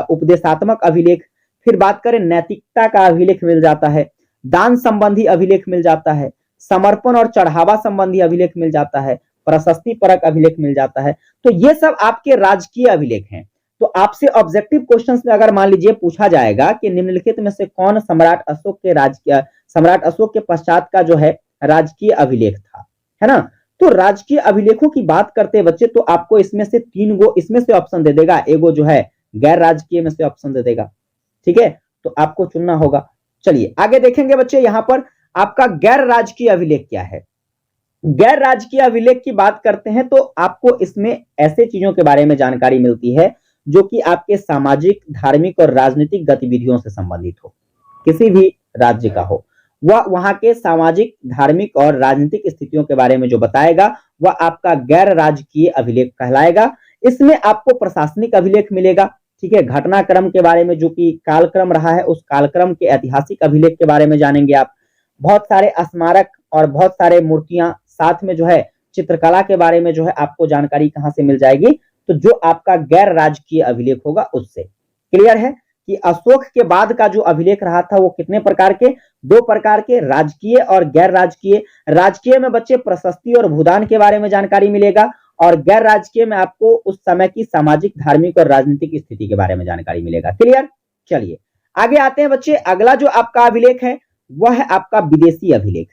उपदेशात्मक अभिलेख, फिर बात करें नैतिकता का अभिलेख मिल जाता है, दान संबंधी अभिलेख मिल जाता है, समर्पण और चढ़ावा संबंधी अभिलेख मिल जाता है, प्रशस्ति परक अभिलेख मिल जाता है। तो ये सब आपके राजकीय अभिलेख हैं। तो आपसे ऑब्जेक्टिव क्वेश्चंस में अगर मान लीजिए पूछा जाएगा कि निम्नलिखित में से कौन सम्राट अशोक के पश्चात का जो है राजकीय अभिलेख था, है ना? तो राजकीय अभिलेखों की बात करते हैं बच्चे तो आपको इसमें से 3 गो इसमें से ऑप्शन दे देगा, एगो जो है गैर राजकीय में से ऑप्शन दे देगा। ठीक है, तो आपको चुनना होगा। चलिए आगे देखेंगे बच्चे, यहां पर आपका गैर राजकीय अभिलेख क्या है। गैर राजकीय अभिलेख की बात करते हैं तो आपको इसमें ऐसे चीजों के बारे में जानकारी मिलती है जो कि आपके सामाजिक, धार्मिक और राजनीतिक गतिविधियों से संबंधित हो, किसी भी राज्य का हो, वह वहां के सामाजिक, धार्मिक और राजनीतिक स्थितियों के बारे में जो बताएगा वह आपका गैर राजकीय अभिलेख कहलाएगा। इसमें आपको प्रशासनिक अभिलेख मिलेगा, ठीक है, घटनाक्रम के बारे में जो कि कालक्रम रहा है उस कालक्रम के ऐतिहासिक अभिलेख के बारे में जानेंगे आप। बहुत सारे स्मारक और बहुत सारे मूर्तियां, साथ में जो है चित्रकला के बारे में जो है आपको जानकारी कहां से मिल जाएगी? तो जो आपका गैर राजकीय अभिलेख होगा उससे। क्लियर है कि अशोक के बाद का जो अभिलेख रहा था वो कितने प्रकार के? 2 प्रकार के, राजकीय और गैर राजकीय। राजकीय में बच्चे प्रशस्ति और भूदान के बारे में जानकारी मिलेगा और गैर राजकीय में आपको उस समय की सामाजिक, धार्मिक और राजनीतिक स्थिति के बारे में जानकारी मिलेगा। क्लियर? चलिए आगे आते हैं बच्चे, अगला जो आपका अभिलेख है वह है आपका विदेशी अभिलेख।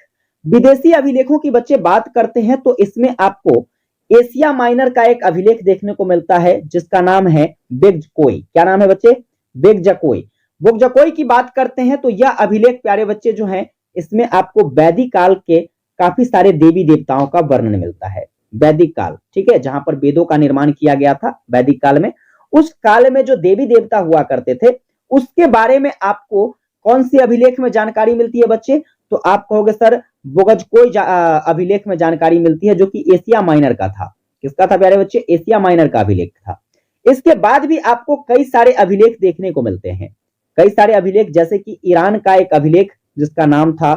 विदेशी अभिलेखों की बच्चे बात करते हैं तो इसमें आपको एशिया माइनर का एक अभिलेख देखने को मिलता है जिसका नाम है बेग्जकोई। क्या नाम है बच्चे? बेगजकोई। बोगजकोई की बात करते हैं तो यह अभिलेख प्यारे बच्चे जो है, इसमें आपको वैदिक काल के काफी सारे देवी देवताओं का वर्णन मिलता है। वैदिक काल, ठीक है, जहां पर वेदों का निर्माण किया गया था वैदिक काल में, उस काल में जो देवी देवता हुआ करते थे उसके बारे में आपको कौन सी अभिलेख में जानकारी मिलती है बच्चे? तो आप कहोगे सर बोगजकोई अभिलेख में जानकारी मिलती है, जो कि एशिया माइनर का था। किसका था प्यारे बच्चे? एशिया माइनर का अभिलेख था। इसके बाद भी आपको कई सारे अभिलेख देखने को मिलते हैं, कई सारे अभिलेख, जैसे कि ईरान का एक अभिलेख जिसका नाम था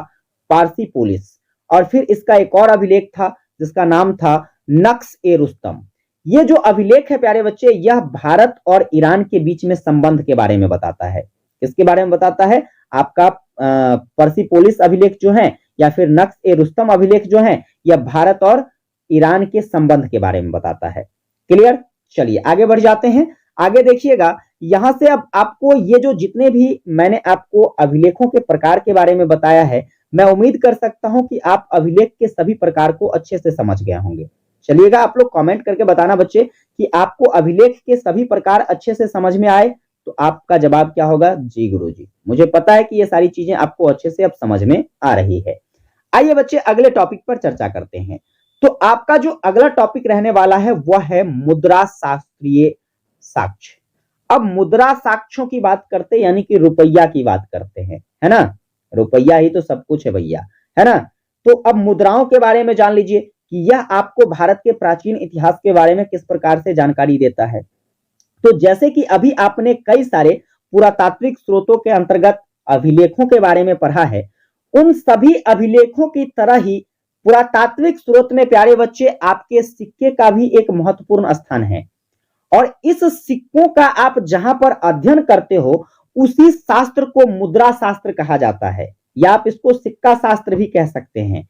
पारसीपोलिस, और फिर इसका एक और अभिलेख था जिसका नाम था नक्श ए रुस्तम। ये जो अभिलेख है प्यारे बच्चे, यह भारत और ईरान के बीच में संबंध के बारे में बताता है। किसके बारे में बताता है? आपका पर्सिपोलिस अभिलेख जो है या फिर नक्श ए रुस्तम अभिलेख जो है, यह भारत और ईरान के संबंध के बारे में बताता है। क्लियर? चलिए आगे बढ़ जाते हैं। आगे देखिएगा, यहां से अब आपको ये जो जितने भी मैंने आपको अभिलेखों के प्रकार के बारे में बताया है, मैं उम्मीद कर सकता हूं कि आप अभिलेख के सभी प्रकार को अच्छे से समझ गए होंगे। चलिएगा, आप लोग कमेंट करके बताना बच्चे कि आपको अभिलेख के सभी प्रकार अच्छे से समझ में आए। तो आपका जवाब क्या होगा? जी गुरुजी, मुझे पता है कि ये सारी चीजें आपको अच्छे से अब समझ में आ रही है। आइए बच्चे अगले टॉपिक पर चर्चा करते हैं। तो आपका जो अगला टॉपिक रहने वाला है वह है मुद्रा शास्त्रीय साक्ष्य। अब मुद्रा साक्ष्यों की बात करते, यानी कि रुपया की बात करते हैं, है ना? रुपया ही तो सब कुछ है भैया, है ना? तो अब मुद्राओं के बारे में जान लीजिए कि यह आपको भारत के प्राचीन इतिहास के बारे में किस प्रकार से जानकारी देता है। तो जैसे कि अभी आपने कई सारे पुरातात्विक स्रोतों के अंतर्गत अभिलेखों के बारे में पढ़ा है, उन सभी अभिलेखों की तरह ही पुरातात्विक स्रोत में प्यारे बच्चे आपके सिक्के का भी एक महत्वपूर्ण स्थान है। और इस सिक्कों का आप जहां पर अध्ययन करते हो, उसी शास्त्र को मुद्रा शास्त्र कहा जाता है, या आप इसको सिक्का शास्त्र भी कह सकते हैं।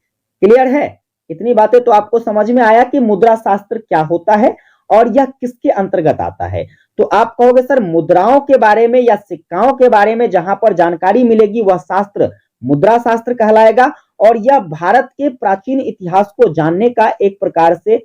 क्लियर है? इतनी बातें तो आपको समझ में आया कि मुद्रा शास्त्र क्या होता है और यह किसके अंतर्गत आता है। तो आप कहोगे सर मुद्राओं के बारे में या सिक्काओं के बारे में जहां पर जानकारी मिलेगी वह शास्त्र मुद्रा शास्त्र कहलाएगा, और यह भारत के प्राचीन इतिहास को जानने का एक प्रकार से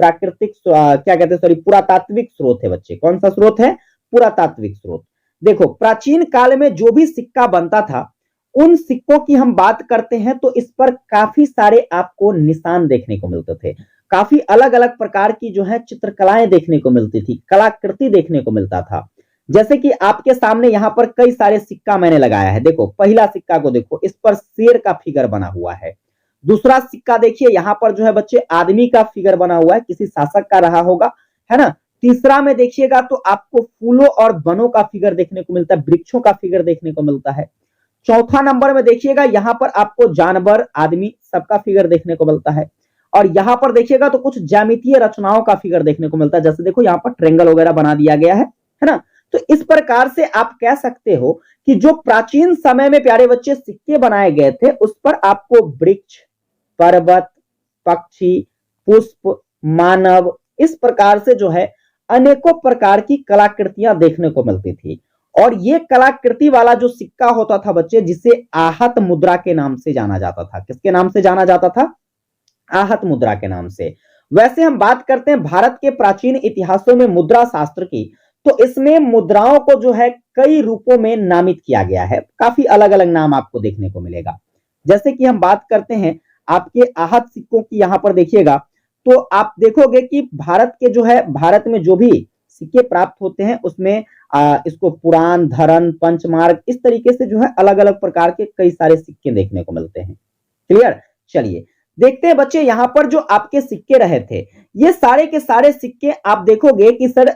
प्राकृतिक क्या कहते हैं, सॉरी, पुरातात्विक स्रोत है बच्चे। कौन सा स्रोत है? पुरातात्विक स्रोत। देखो, प्राचीन काल में जो भी सिक्का बनता था, उन सिक्कों की हम बात करते हैं तो इस पर काफी सारे आपको निशान देखने को मिलते थे, काफी अलग अलग प्रकार की जो है चित्रकलाएं देखने को मिलती थी, कलाकृति देखने को मिलता था। जैसे कि आपके सामने यहाँ पर कई सारे सिक्का मैंने लगाया है। देखो, पहला सिक्का को देखो, इस पर शेर का फिगर बना हुआ है। दूसरा सिक्का देखिए, यहाँ पर जो है बच्चे आदमी का फिगर बना हुआ है, किसी शासक का रहा होगा, है ना? तीसरा में देखिएगा तो आपको फूलों और वनों का फिगर देखने को मिलता है, वृक्षों का फिगर देखने को मिलता है। चौथा नंबर में देखिएगा, यहाँ पर आपको जानवर, आदमी सबका फिगर देखने को मिलता है। और यहाँ पर देखिएगा तो कुछ ज्यामितीय रचनाओं का फिगर देखने को मिलता है, जैसे देखो यहाँ पर ट्रेंगल वगैरह बना दिया गया है ना? तो इस प्रकार से आप कह सकते हो कि जो प्राचीन समय में प्यारे बच्चे सिक्के बनाए गए थे, उस पर आपको वृक्ष, पर्वत, पक्षी, पुष्प, मानव, इस प्रकार से जो है अनेकों प्रकार की कलाकृतियां देखने को मिलती थी। और ये कलाकृति वाला जो सिक्का होता था बच्चे, जिसे आहत मुद्रा के नाम से जाना जाता था। किसके नाम से जाना जाता था? आहत मुद्रा के नाम से। वैसे हम बात करते हैं भारत के प्राचीन इतिहासों में मुद्रा शास्त्र की, तो इसमें मुद्राओं को जो है कई रूपों में नामित किया गया है, काफी अलग अलग नाम आपको देखने को मिलेगा। जैसे कि हम बात करते हैं आपके आहत सिक्कों की, यहां पर देखिएगा तो आप देखोगे कि भारत के जो है, भारत में जो भी सिक्के प्राप्त होते हैं उसमें इसको पुराण, धरन, पंचमार्ग, इस तरीके से जो है अलग अलग प्रकार के कई सारे सिक्के देखने को मिलते हैं। क्लियर? चलिए देखते हैं बच्चे, यहां पर जो आपके सिक्के रहे थे, ये सारे के सारे सिक्के आप देखोगे कि सर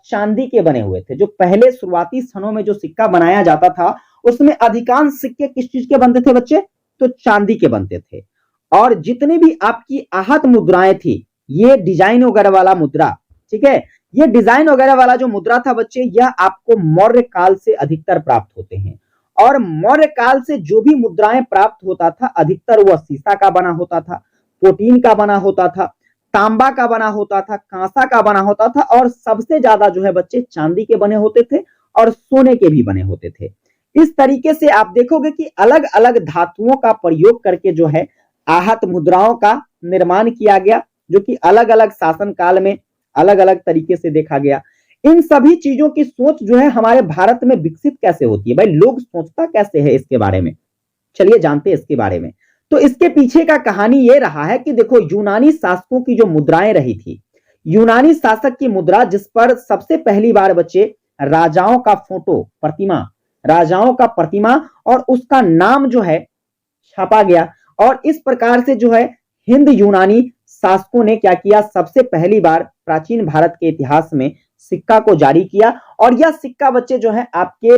चांदी के बने हुए थे। जो पहले शुरुआती क्षणों में जो सिक्का बनाया जाता था, उसमें अधिकांश सिक्के किस चीज के बनते थे बच्चे? तो चांदी के बनते थे। और जितनी भी आपकी आहत मुद्राएं थी, ये डिजाइन वगैरह वाला मुद्रा, ठीक है, ये डिजाइन वगैरह वाला जो मुद्रा था बच्चे, यह आपको मौर्य काल से अधिकतर प्राप्त होते हैं। और मौर्य काल से जो भी मुद्राएं प्राप्त होता था, अधिकतर वह शीशा का बना होता था, प्रोटीन का बना होता था, तांबा का बना होता था, कांसा का बना होता था, और सबसे ज्यादा जो है बच्चे चांदी के बने होते थे और सोने के भी बने होते थे। इस तरीके से आप देखोगे कि अलग अलग धातुओं का प्रयोग करके जो है आहत मुद्राओं का निर्माण किया गया, जो कि अलग अलग शासन काल में अलग अलग तरीके से देखा गया। इन सभी चीजों की सोच जो है हमारे भारत में विकसित कैसे होती है भाई, लोग सोचता कैसे है इसके बारे में, चलिए जानते हैं इसके बारे में। तो इसके पीछे का कहानी ये रहा है कि देखो, यूनानी शासकों की जो मुद्राएं रही थी, यूनानी शासक की मुद्रा जिस पर सबसे पहली बार बच्चे राजाओं का फोटो, प्रतिमा, राजाओं का प्रतिमा और उसका नाम जो है छापा गया, और इस प्रकार से जो है हिंद यूनानी शासकों ने क्या किया, सबसे पहली बार प्राचीन भारत के इतिहास में सिक्का को जारी किया। और यह सिक्का बच्चे जो है आपके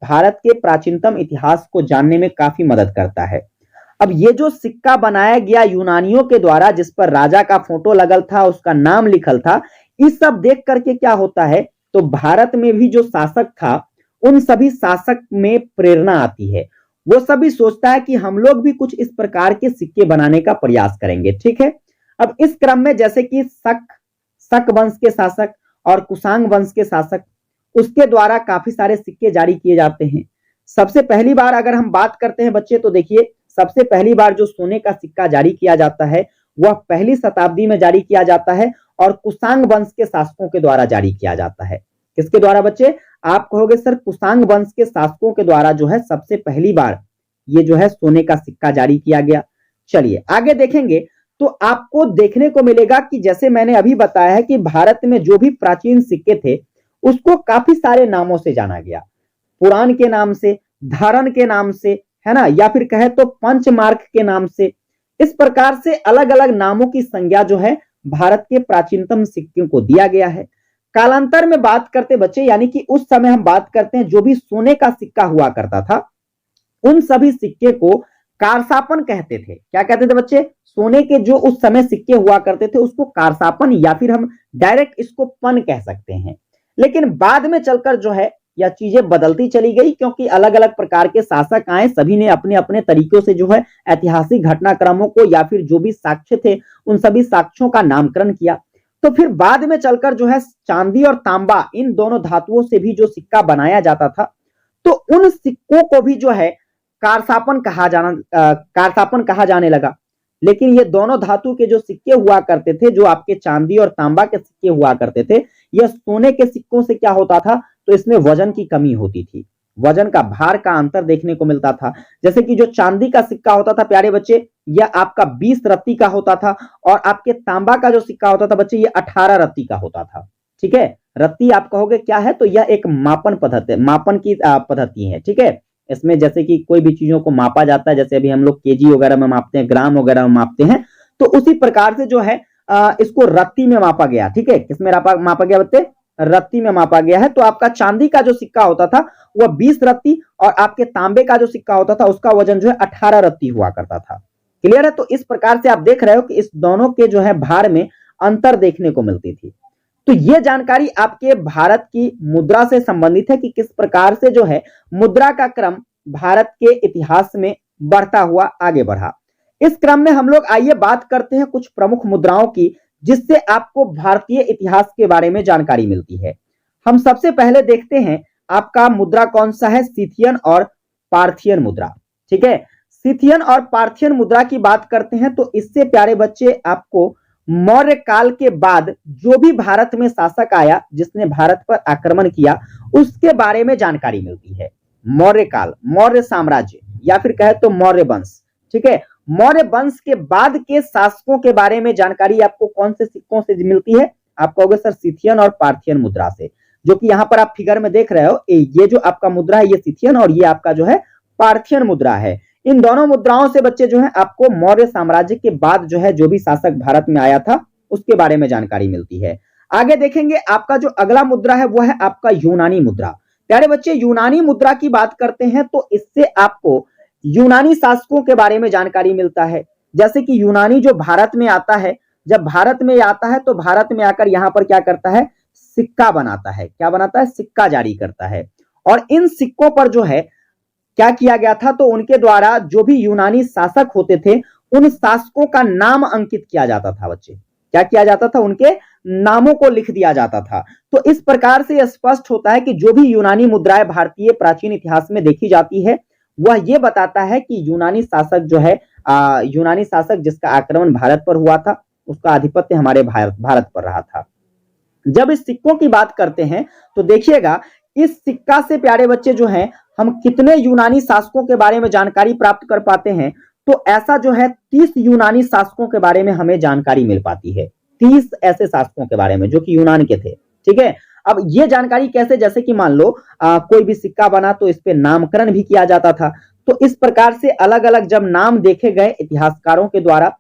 भारत के प्राचीनतम इतिहास को जानने में काफी मदद करता है। अब ये जो सिक्का बनाया गया यूनानियों के द्वारा, जिस पर राजा का फोटो लगल था, उसका नाम लिखल था, इस सब देख करके क्या होता है, तो भारत में भी जो शासक था उन सभी शासक में प्रेरणा आती है। वो सभी सोचता है कि हम लोग भी कुछ इस प्रकार के सिक्के बनाने का प्रयास करेंगे, ठीक है। अब इस क्रम में जैसे कि शक वंश के शासक और कुषाण वंश के शासक, उसके द्वारा काफी सारे सिक्के जारी किए जाते हैं। सबसे पहली बार अगर हम बात करते हैं बच्चे, तो देखिए सबसे पहली बार जो सोने का सिक्का जारी किया जाता है वह पहली शताब्दी में जारी किया जाता है और कुषाण वंश के शासकों के द्वारा जारी किया जाता है। किसके द्वारा बच्चे, आप कहोगे सर कुषाण वंश के शासकों के द्वारा जो है सबसे पहली बार ये जो है सोने का सिक्का जारी किया गया। चलिए आगे देखेंगे तो आपको देखने को मिलेगा कि जैसे मैंने अभी बताया है कि भारत में जो भी प्राचीन सिक्के थे उसको काफी सारे नामों से जाना गया, पुराण के नाम से, धारण के नाम से, है ना, या फिर कहे तो पंचमार्क के नाम से। इस प्रकार से अलग अलग नामों की संज्ञा जो है भारत के प्राचीनतम सिक्कों को दिया गया है। कालांतर में बात करते बच्चे, यानी कि उस समय हम बात करते हैं जो भी सोने का सिक्का हुआ करता था, उन सभी सिक्के को कारसापन कहते थे। क्या कहते थे बच्चे, सोने के जो उस समय सिक्के हुआ करते थे उसको कारसापन, या फिर हम डायरेक्ट इसको पन कह सकते हैं। लेकिन बाद में चलकर जो है यह चीजें बदलती चली गई, क्योंकि अलग अलग प्रकार के शासक आए, सभी ने अपने अपने तरीकों से जो है ऐतिहासिक घटनाक्रमों को या फिर जो भी साक्ष्य थे उन सभी साक्ष्यों का नामकरण किया। तो फिर बाद में चलकर जो है चांदी और तांबा, इन दोनों धातुओं से भी जो सिक्का बनाया जाता था, तो उन सिक्कों को भी जो है कारसापन कहा जाने लगा। लेकिन ये दोनों धातु के जो सिक्के हुआ करते थे, जो आपके चांदी और तांबा के सिक्के हुआ करते थे, यह सोने के सिक्कों से क्या होता था, तो इसमें वजन की कमी होती थी, वजन का, भार का अंतर देखने को मिलता था। जैसे कि जो चांदी का सिक्का होता था प्यारे बच्चे, यह आपका 20 रत्ती का होता था, और आपके तांबा का जो सिक्का होता था बच्चे, यह 18 रत्ती का होता था, ठीक है। रत्ती आप कहोगे क्या है, तो यह एक मापन पद्धति, मापन की पद्धति है, ठीक है। इसमें जैसे कि कोई भी चीजों को मापा जाता है, जैसे अभी हम लोग केजी वगैरह में मापते हैं, ग्राम वगैरह में मापते हैं, तो उसी प्रकार से जो है इसको रत्ती में मापा गया, ठीक है। किसमें मापा गया बच्चे, रत्ती में मापा गया है। तो आपका चांदी का जो सिक्का होता था वह 20 रत्ती, और आपके तांबे का जो सिक्का होता था उसका वजन जो है 18 रत्ती हुआ करता था। क्लियर है। तो इस प्रकार से आप देख रहे हो कि इस दोनों के जो है भार में अंतर देखने को मिलती थी। तो यह जानकारी आपके भारत की मुद्रा से संबंधित है कि किस प्रकार से जो है मुद्रा का क्रम भारत के इतिहास में बढ़ता हुआ आगे बढ़ा। इस क्रम में हम लोग आइए बात करते हैं कुछ प्रमुख मुद्राओं की, जिससे आपको भारतीय इतिहास के बारे में जानकारी मिलती है। हम सबसे पहले देखते हैं आपका मुद्रा कौन सा है, सिथियन और पार्थियन मुद्रा, ठीक है। सिथियन और पार्थियन मुद्रा की बात करते हैं तो इससे प्यारे बच्चे आपको मौर्य काल के बाद जो भी भारत में शासक आया, जिसने भारत पर आक्रमण किया, उसके बारे में जानकारी मिलती है। मौर्य काल, मौर्य साम्राज्य, या फिर कहे तो मौर्य वंश, ठीक है। मौर्य वंश के बाद के शासकों के बारे में जानकारी आपको कौन से सिक्कों से मिलती है, आप कहोगे सर सिथियन और पार्थियन मुद्रा से, जो कि यहां पर आप फिगर में देख रहे हो, ये जो आपका मुद्रा है ये सिथियन और ये आपका जो है पार्थियन मुद्रा है। इन दोनों मुद्राओं से बच्चे जो है आपको मौर्य साम्राज्य के बाद जो है जो भी शासक भारत में आया था उसके बारे में जानकारी मिलती है। आगे देखेंगे आपका जो अगला मुद्रा है वह है आपका यूनानी मुद्रा। प्यारे बच्चे यूनानी मुद्रा की बात करते हैं तो इससे आपको यूनानी शासकों के बारे में जानकारी मिलता है। जैसे कि यूनानी जो भारत में आता है, जब भारत में आता है तो भारत में आकर यहां पर क्या करता है, सिक्का बनाता है। क्या बनाता है, सिक्का जारी करता है। और इन सिक्कों पर जो है क्या किया गया था, तो उनके द्वारा जो भी यूनानी शासक होते थे उन शासकों का नाम अंकित किया जाता था बच्चे। क्या किया जाता था, उनके नामों को लिख दिया जाता था। तो इस प्रकार से यह स्पष्ट होता है कि जो भी यूनानी मुद्राएं भारतीय प्राचीन इतिहास में देखी जाती है वह यह बताता है कि यूनानी शासक जो है यूनानी शासक जिसका आक्रमण भारत पर हुआ था उसका आधिपत्य हमारे भारत पर रहा था। जब इस सिक्कों की बात करते हैं तो देखिएगा इस सिक्का से प्यारे बच्चे जो हैं हम कितने यूनानी शासकों के बारे में जानकारी प्राप्त कर पाते हैं। तो ऐसा जो है 30 यूनानी शासकों के बारे में हमें जानकारी मिल पाती है। 30 ऐसे शासकों के बारे में जो कि यूनान के थे। ठीक है, अब ये जानकारी कैसे, जैसे कि मान लो कोई भी सिक्का बना तो इस पे नामकरण भी किया जाता था। तो इस प्रकार से अलग अलग जब नाम देखे गए इतिहासकारों के द्वारा,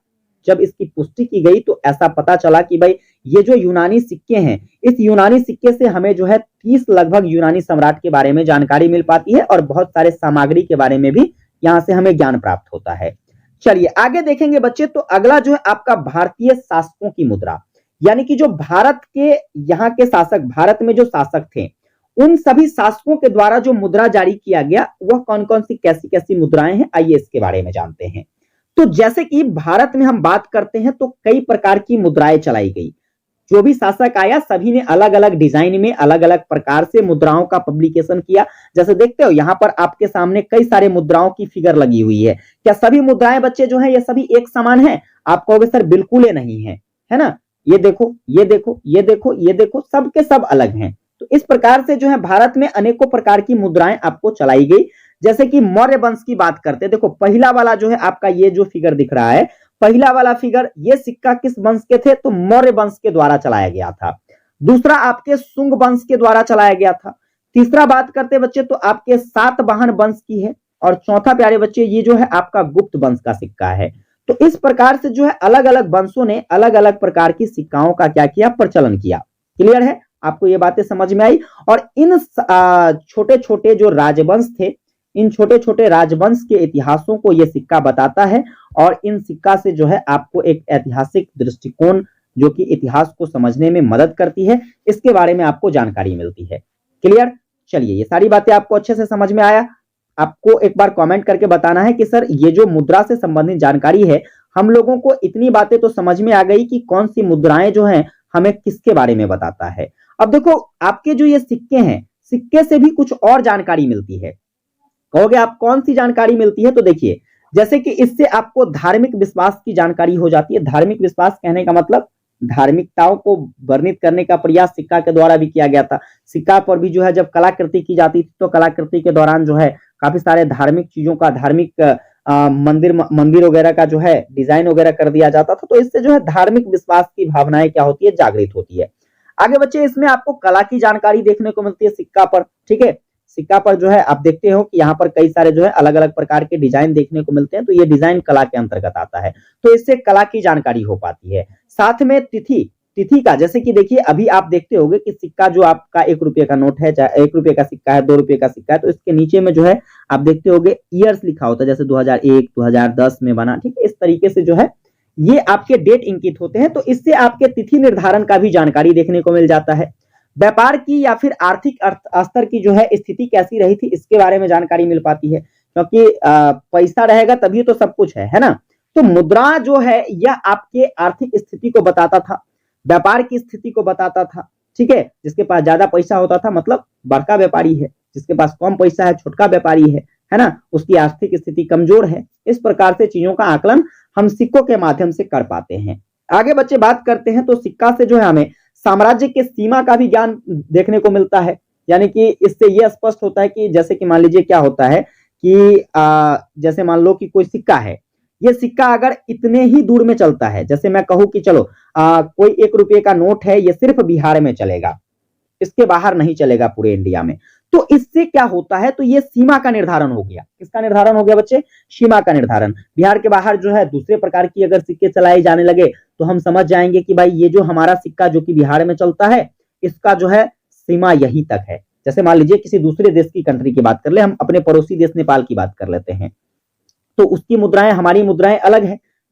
जब इसकी पुष्टि की गई तो ऐसा पता चला कि भाई ये जो यूनानी सिक्के हैं, इस यूनानी सिक्के से हमें जो है 30 लगभग यूनानी सम्राट के बारे में जानकारी मिल पाती है और बहुत सारे सामग्री के बारे में भी यहां से हमें ज्ञान प्राप्त होता है। चलिए आगे देखेंगे बच्चे, तो अगला जो है आपका भारतीय शासकों की मुद्रा, यानी कि जो भारत के यहाँ के शासक, भारत में जो शासक थे उन सभी शासकों के द्वारा जो मुद्रा जारी किया गया वह कौन कौन सी कैसी कैसी मुद्राएं हैं, आइए इसके बारे में जानते हैं। तो जैसे कि भारत में हम बात करते हैं तो कई प्रकार की मुद्राएं चलाई गई। जो भी शासक आया सभी ने अलग अलग डिजाइन में अलग अलग प्रकार से मुद्राओं का पब्लिकेशन किया। जैसे देखते हो यहाँ पर आपके सामने कई सारे मुद्राओं की फिगर लगी हुई है। क्या सभी मुद्राएं बच्चे जो है ये सभी एक समान है? आप कहोगे सर बिल्कुल ही नहीं है, है ना। ये देखो, ये देखो, ये देखो, ये देखो, सबके सब अलग हैं। तो इस प्रकार से जो है भारत में अनेकों प्रकार की मुद्राएं आपको चलाई गई। जैसे कि मौर्य वंश की बात करते हैं, देखो पहला वाला जो है आपका ये जो फिगर दिख रहा है, पहला वाला फिगर, ये सिक्का किस वंश के थे? तो मौर्य वंश के द्वारा चलाया गया था। दूसरा आपके शुंग वंश के द्वारा चलाया गया था। तीसरा बात करते बच्चे तो आपके सातवाहन वंश की है। और चौथा प्यारे बच्चे ये जो है आपका गुप्त वंश का सिक्का है। तो इस प्रकार से जो है अलग अलग वंशों ने अलग अलग प्रकार की सिक्काओं का क्या किया? प्रचलन किया। क्लियर है? आपको ये बातें समझ में आई? और इन छोटे छोटे जो राजवंश थे, इन छोटे छोटे राजवंश के इतिहासों को यह सिक्का बताता है। और इन सिक्का से जो है आपको एक ऐतिहासिक दृष्टिकोण जो कि इतिहास को समझने में मदद करती है, इसके बारे में आपको जानकारी मिलती है। क्लियर? चलिए ये सारी बातें आपको अच्छे से समझ में आया? आपको एक बार कमेंट करके बताना है कि सर ये जो मुद्रा से संबंधित जानकारी है, हम लोगों को इतनी बातें तो समझ में आ गई कि कौन सी मुद्राएं जो हैं हमें किसके बारे में बताता है। अब देखो आपके जो ये सिक्के हैं, सिक्के से भी कुछ और जानकारी मिलती है। कहोगे आप कौन सी जानकारी मिलती है? तो देखिए जैसे कि इससे आपको धार्मिक विश्वास की जानकारी हो जाती है। धार्मिक विश्वास कहने का मतलब धार्मिकताओं को वर्णित करने का प्रयास सिक्का के द्वारा भी किया गया था। सिक्का पर भी जो है जब कलाकृति की जाती थी तो कलाकृति के दौरान जो है काफी सारे धार्मिक चीजों का, धार्मिक मंदिर वगैरह का जो है डिजाइन वगैरह कर दिया जाता था। तो इससे जो है धार्मिक विश्वास की भावनाएं क्या होती है? जागृत होती है। आगे बच्चे इसमें आपको कला की जानकारी देखने को मिलती है सिक्का पर। ठीक है, सिक्का पर जो है आप देखते हो कि यहाँ पर कई सारे जो है अलग अलग प्रकार के डिजाइन देखने को मिलते हैं। तो ये डिजाइन कला के अंतर्गत आता है, तो इससे कला की जानकारी हो पाती है। साथ में तिथि का, जैसे कि देखिए अभी आप देखते होंगे कि सिक्का जो आपका 1 रुपये का नोट है, चाहे 1 रुपये का सिक्का है, 2 रुपये का सिक्का है, तो इसके नीचे में जो है आप देखते होंगे ईयर्स लिखा होता है, जैसे 2001 2010 में बना। ठीक है, इस तरीके से जो है ये आपके डेट इंकित होते हैं। तो इससे आपके तिथि निर्धारण का भी जानकारी देखने को मिल जाता है। व्यापार की या फिर आर्थिक स्तर की जो है स्थिति कैसी रही थी, इसके बारे में जानकारी मिल पाती है, क्योंकि पैसा रहेगा तभी तो सब कुछ है ना। तो मुद्रा जो है यह आपके आर्थिक स्थिति को बताता था, व्यापार की स्थिति को बताता था। ठीक है, जिसके पास ज्यादा पैसा होता था मतलब बड़का व्यापारी है, जिसके पास कम पैसा है छोटका व्यापारी है ना, उसकी आर्थिक स्थिति कमजोर है। इस प्रकार से चीजों का आकलन हम सिक्कों के माध्यम से कर पाते हैं। आगे बच्चे बात करते हैं तो सिक्का से जो है हमें साम्राज्य के सीमा का भी ज्ञान देखने को मिलता है। यानी कि इससे यह स्पष्ट होता है कि जैसे कि मान लीजिए क्या होता है कि जैसे मान लो कि कोई सिक्का है, ये सिक्का अगर इतने ही दूर में चलता है, जैसे मैं कहूं कि चलो कोई 1 रुपये का नोट है, ये सिर्फ बिहार में चलेगा, इसके बाहर नहीं चलेगा पूरे इंडिया में। तो इससे क्या होता है? तो ये सीमा का निर्धारण हो गया। किसका निर्धारण हो गया बच्चे? सीमा का निर्धारण। बिहार के बाहर जो है दूसरे प्रकार की अगर सिक्के चलाए जाने लगे तो हम समझ जाएंगे कि भाई ये जो हमारा सिक्का जो कि बिहार में चलता है, इसका जो है सीमा यहीं तक है। जैसे मान लीजिए किसी दूसरे देश की कंट्री की बात कर ले, हम अपने पड़ोसी देश नेपाल की बात कर लेते हैं, तो उसकी मुद्राएं हमारी मुद्राएं अलग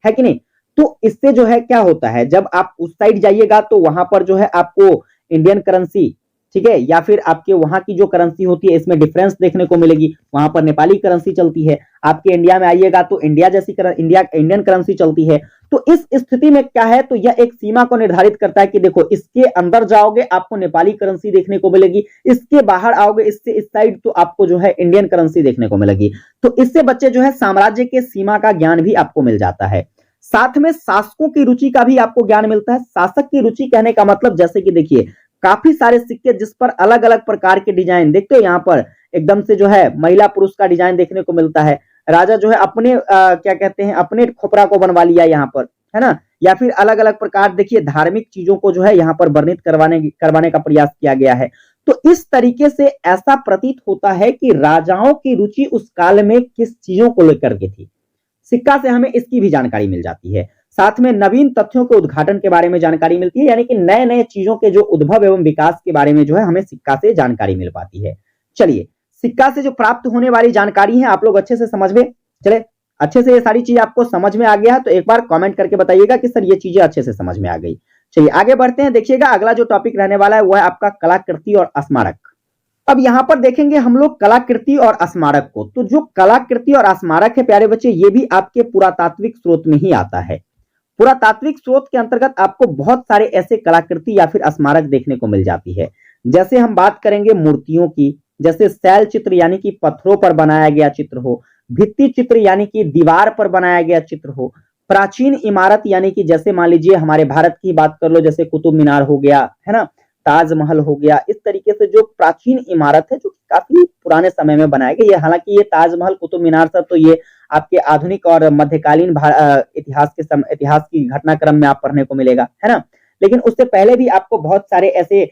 है कि नहीं। तो इससे जो है क्या होता है, जब आप उस साइड जाइएगा तो वहां पर जो है आपको इंडियन करेंसी, ठीक है, या फिर आपके वहां की जो करेंसी होती है इसमें डिफरेंस देखने को मिलेगी। वहां पर नेपाली करेंसी चलती है, आपके इंडिया में आइएगा तो इंडिया जैसी इंडियन करेंसी चलती है। तो इस स्थिति में क्या है, तो यह एक सीमा को निर्धारित करता है कि देखो इसके अंदर जाओगे आपको नेपाली करेंसी देखने को मिलेगी, इसके बाहर आओगे इससे इस साइड तो आपको जो है इंडियन करेंसी देखने को मिलेगी। तो इससे बच्चे जो है साम्राज्य के सीमा का ज्ञान भी आपको मिल जाता है। साथ में शासकों की रुचि का भी आपको ज्ञान मिलता है। शासक की रुचि कहने का मतलब जैसे कि देखिए काफी सारे सिक्के जिस पर अलग अलग प्रकार के डिजाइन देखते हो, यहाँ पर एकदम से जो है महिला पुरुष का डिजाइन देखने को मिलता है। राजा जो है अपने क्या कहते हैं अपने खोपरा को बनवा लिया यहाँ पर, है ना, या फिर अलग अलग प्रकार देखिए धार्मिक चीजों को जो है यहाँ पर वर्णित करवाने का प्रयास किया गया है। तो इस तरीके से ऐसा प्रतीत होता है कि राजाओं की रुचि उस काल में किस चीजों को लेकर के थी। सिक्का से हमें इसकी भी जानकारी मिल जाती है। साथ में नवीन तथ्यों के उद्घाटन के बारे में जानकारी मिलती है, यानी कि नए नए चीजों के जो उद्भव एवं विकास के बारे में जो है हमें सिक्का से जानकारी मिल पाती है। चलिए, सिक्का से जो प्राप्त होने वाली जानकारी है आप लोग अच्छे से समझ में चले, अच्छे से ये सारी चीज आपको समझ में आ गया है तो एक बार कमेंट करके बताइएगा कि सर ये चीजें अच्छे से समझ में आ गई। चलिए आगे बढ़ते हैं। देखिएगा अगला जो टॉपिक रहने वाला है वो है आपका कलाकृति और स्मारक। अब यहाँ पर देखेंगे हम लोग कलाकृति और स्मारक को। तो जो कलाकृति और स्मारक है प्यारे बच्चे, ये भी आपके पुरातात्विक स्रोत में ही आता है। पुरातात्विक स्रोत के अंतर्गत आपको बहुत सारे ऐसे कलाकृति या फिर स्मारक देखने को मिल जाती है। जैसे हम बात करेंगे मूर्तियों की, जैसे शैल चित्र यानी कि पत्थरों पर बनाया गया चित्र हो, भित्ति चित्र यानी कि दीवार पर बनाया गया चित्र हो, प्राचीन इमारत यानी कि जैसे मान लीजिए हमारे भारत की बात कर लो, जैसे कुतुब मीनार हो गया, है ना, ताजमहल हो गया। इस तरीके से जो प्राचीन इमारत है जो काफी पुराने समय में बनाया गया, हालांकि ये ताजमहल कुतुब मीनार सब तो ये आपके आधुनिक और मध्यकालीन इतिहास की घटनाक्रम में आप पढ़ने को मिलेगा, है ना, लेकिन उससे पहले भी आपको बहुत सारे ऐसे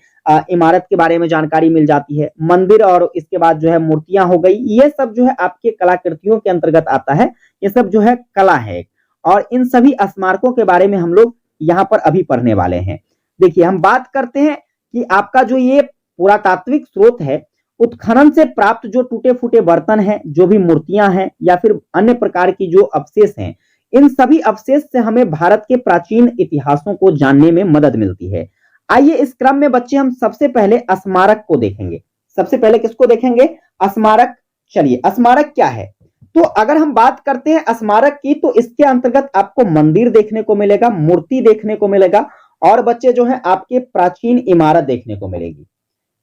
इमारत के बारे में जानकारी मिल जाती है। मंदिर और इसके बाद जो है मूर्तियां हो गई, ये सब जो है आपके कलाकृतियों के अंतर्गत आता है। ये सब जो है कला है और इन सभी स्मारकों के बारे में हम लोग यहाँ पर अभी पढ़ने वाले हैं। देखिए हम बात करते हैं कि आपका जो ये पुरातात्विक स्रोत है, उत्खनन से प्राप्त जो टूटे फूटे बर्तन हैं, जो भी मूर्तियां हैं या फिर अन्य प्रकार की जो अवशेष हैं, इन सभी अवशेष से हमें भारत के प्राचीन इतिहासों को जानने में मदद मिलती है। आइए इस क्रम में बच्चे हम सबसे पहले स्मारक को देखेंगे। सबसे पहले किसको देखेंगे? स्मारक। चलिए स्मारक क्या है? तो अगर हम बात करते हैं स्मारक की तो इसके अंतर्गत आपको मंदिर देखने को मिलेगा, मूर्ति देखने को मिलेगा और बच्चे जो है आपके प्राचीन इमारत देखने को मिलेगी।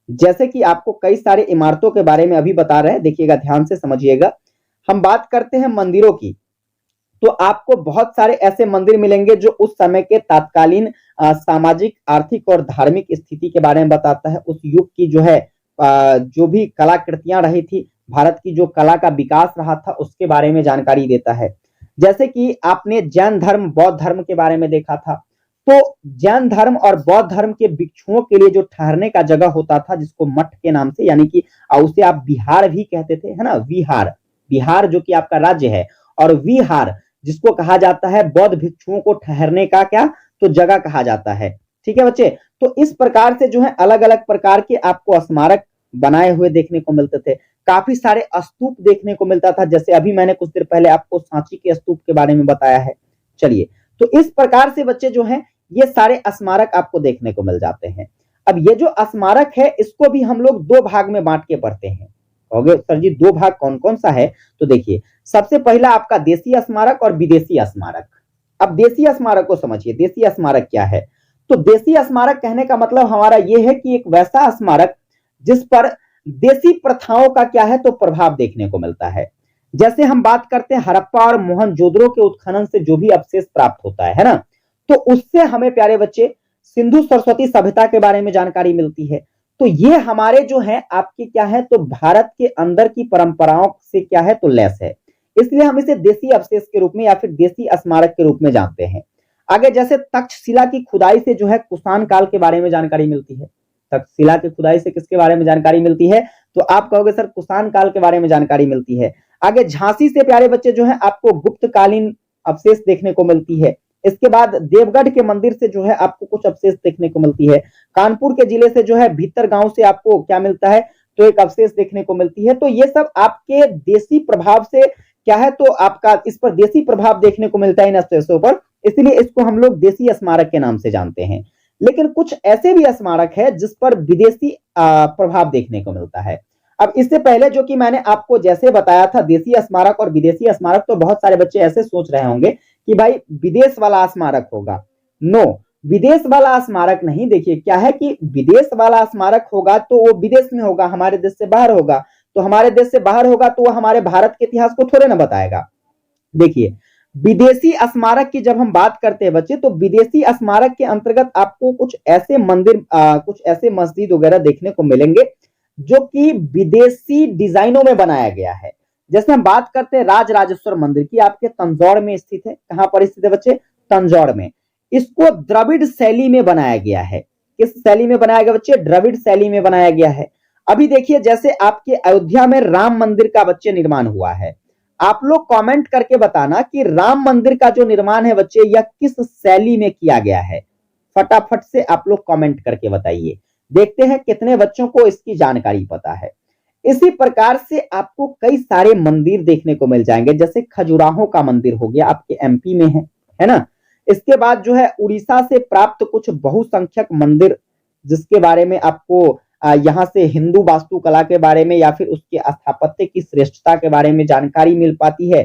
जैसे कि आपको कई सारे इमारतों के बारे में अभी बता रहे हैं, देखिएगा ध्यान से समझिएगा। हम बात करते हैं मंदिरों की तो आपको बहुत सारे ऐसे मंदिर मिलेंगे जो उस समय के तत्कालीन सामाजिक, आर्थिक और धार्मिक स्थिति के बारे में बताता है। उस युग की जो है जो भी कलाकृतियां रही थी, भारत की जो कला का विकास रहा था उसके बारे में जानकारी देता है। जैसे कि आपने जैन धर्म, बौद्ध धर्म के बारे में देखा था, तो जैन धर्म और बौद्ध धर्म के भिक्षुओं के लिए जो ठहरने का जगह होता था जिसको मठ के नाम से, यानी कि उसे आप विहार भी कहते थे, है ना, विहार, बिहार जो कि आपका राज्य है, और विहार जिसको कहा जाता है बौद्ध भिक्षुओं को ठहरने का क्या तो जगह कहा जाता है। ठीक है बच्चे, तो इस प्रकार से जो है अलग अलग प्रकार के आपको स्मारक बनाए हुए देखने को मिलते थे। काफी सारे स्तूप देखने को मिलता था, जैसे अभी मैंने कुछ देर पहले आपको सांची के स्तूप के बारे में बताया है। चलिए, तो इस प्रकार से बच्चे जो है ये सारे स्मारक आपको देखने को मिल जाते हैं। अब ये जो स्मारक है इसको भी हम लोग दो भाग में बांट के पढ़ते हैं। कहोगे सर जी दो भाग कौन कौन सा है? तो देखिए सबसे पहला आपका देसी स्मारक और विदेशी स्मारक। अब देसी स्मारक को समझिए, देसी स्मारक क्या है? तो देसी स्मारक कहने का मतलब हमारा यह है कि एक वैसा स्मारक जिस पर देसी प्रथाओं का क्या है तो प्रभाव देखने को मिलता है। जैसे हम बात करते हैं हड़प्पा और मोहनजोदड़ो के उत्खनन से जो भी अवशेष प्राप्त होता है ना, तो उससे हमें प्यारे बच्चे सिंधु सरस्वती सभ्यता के बारे में जानकारी मिलती है। तो ये हमारे जो है आपके क्या है तो भारत के अंदर की परंपराओं से क्या है तो लैस है, इसलिए हम इसे देसी अवशेष के रूप में या फिर देसी स्मारक के रूप में जानते हैं। आगे जैसे तक्षशिला की खुदाई से जो है कुषाण काल के बारे में जानकारी मिलती है। तक्षशिला की खुदाई से किसके बारे में जानकारी मिलती है? तो आप कहोगे सर कुषाण काल के बारे में जानकारी मिलती है। आगे झांसी से प्यारे बच्चे जो है आपको गुप्तकालीन अवशेष देखने को मिलती है। इसके बाद देवगढ़ के मंदिर से जो है आपको कुछ अवशेष देखने को मिलती है। कानपुर के जिले से जो है भीतर गांव से आपको क्या मिलता है तो एक अवशेष देखने को मिलती है। तो ये सब आपके देसी प्रभाव से क्या है तो आपका इस पर देसी प्रभाव देखने को मिलता है इन अवशेषों पर, इसलिए इसको हम लोग देसी स्मारक के नाम से जानते हैं। लेकिन कुछ ऐसे भी स्मारक है जिस पर विदेशी प्रभाव देखने को मिलता है। अब इससे पहले जो कि मैंने आपको जैसे बताया था देसी स्मारक और विदेशी स्मारक, तो बहुत सारे बच्चे ऐसे सोच रहे होंगे कि भाई विदेश वाला स्मारक होगा। नो, विदेश वाला स्मारक नहीं। देखिए क्या है कि विदेश वाला स्मारक होगा तो वो विदेश में होगा, हमारे देश से बाहर होगा। तो हमारे देश से बाहर होगा तो वो हमारे भारत के इतिहास को थोड़े ना बताएगा। देखिए विदेशी स्मारक की जब हम बात करते हैं बच्चे, तो विदेशी स्मारक के अंतर्गत आपको कुछ ऐसे मंदिर, कुछ ऐसे मस्जिद वगैरह देखने को मिलेंगे जो कि विदेशी डिजाइनों में बनाया गया है। जैसे हम बात करते हैं राजराजेश्वर मंदिर की, आपके तंजौर में स्थित है। कहां पर स्थित है बच्चे? तंजौर में। इसको द्रविड़ शैली में बनाया गया है। किस शैली में बनाया गया बच्चे? द्रविड़ शैली में बनाया गया है। अभी देखिए, जैसे आपके अयोध्या में राम मंदिर का बच्चे निर्माण हुआ है, आप लोग कमेंट करके बताना कि राम मंदिर का जो निर्माण है बच्चे, यह किस शैली में किया गया है। फटाफट से आप लोग कमेंट करके बताइए। देखते हैं कितने बच्चों को इसकी जानकारी पता है। इसी प्रकार से आपको कई सारे मंदिर देखने को मिल जाएंगे, जैसे खजुराहो का मंदिर हो गया, आपके एमपी में है ना। इसके बाद जो है उड़ीसा से प्राप्त कुछ बहुसंख्यक मंदिर, जिसके बारे में आपको यहाँ से हिंदू वास्तुकला के बारे में या फिर उसके स्थापत्य की श्रेष्ठता के बारे में जानकारी मिल पाती है।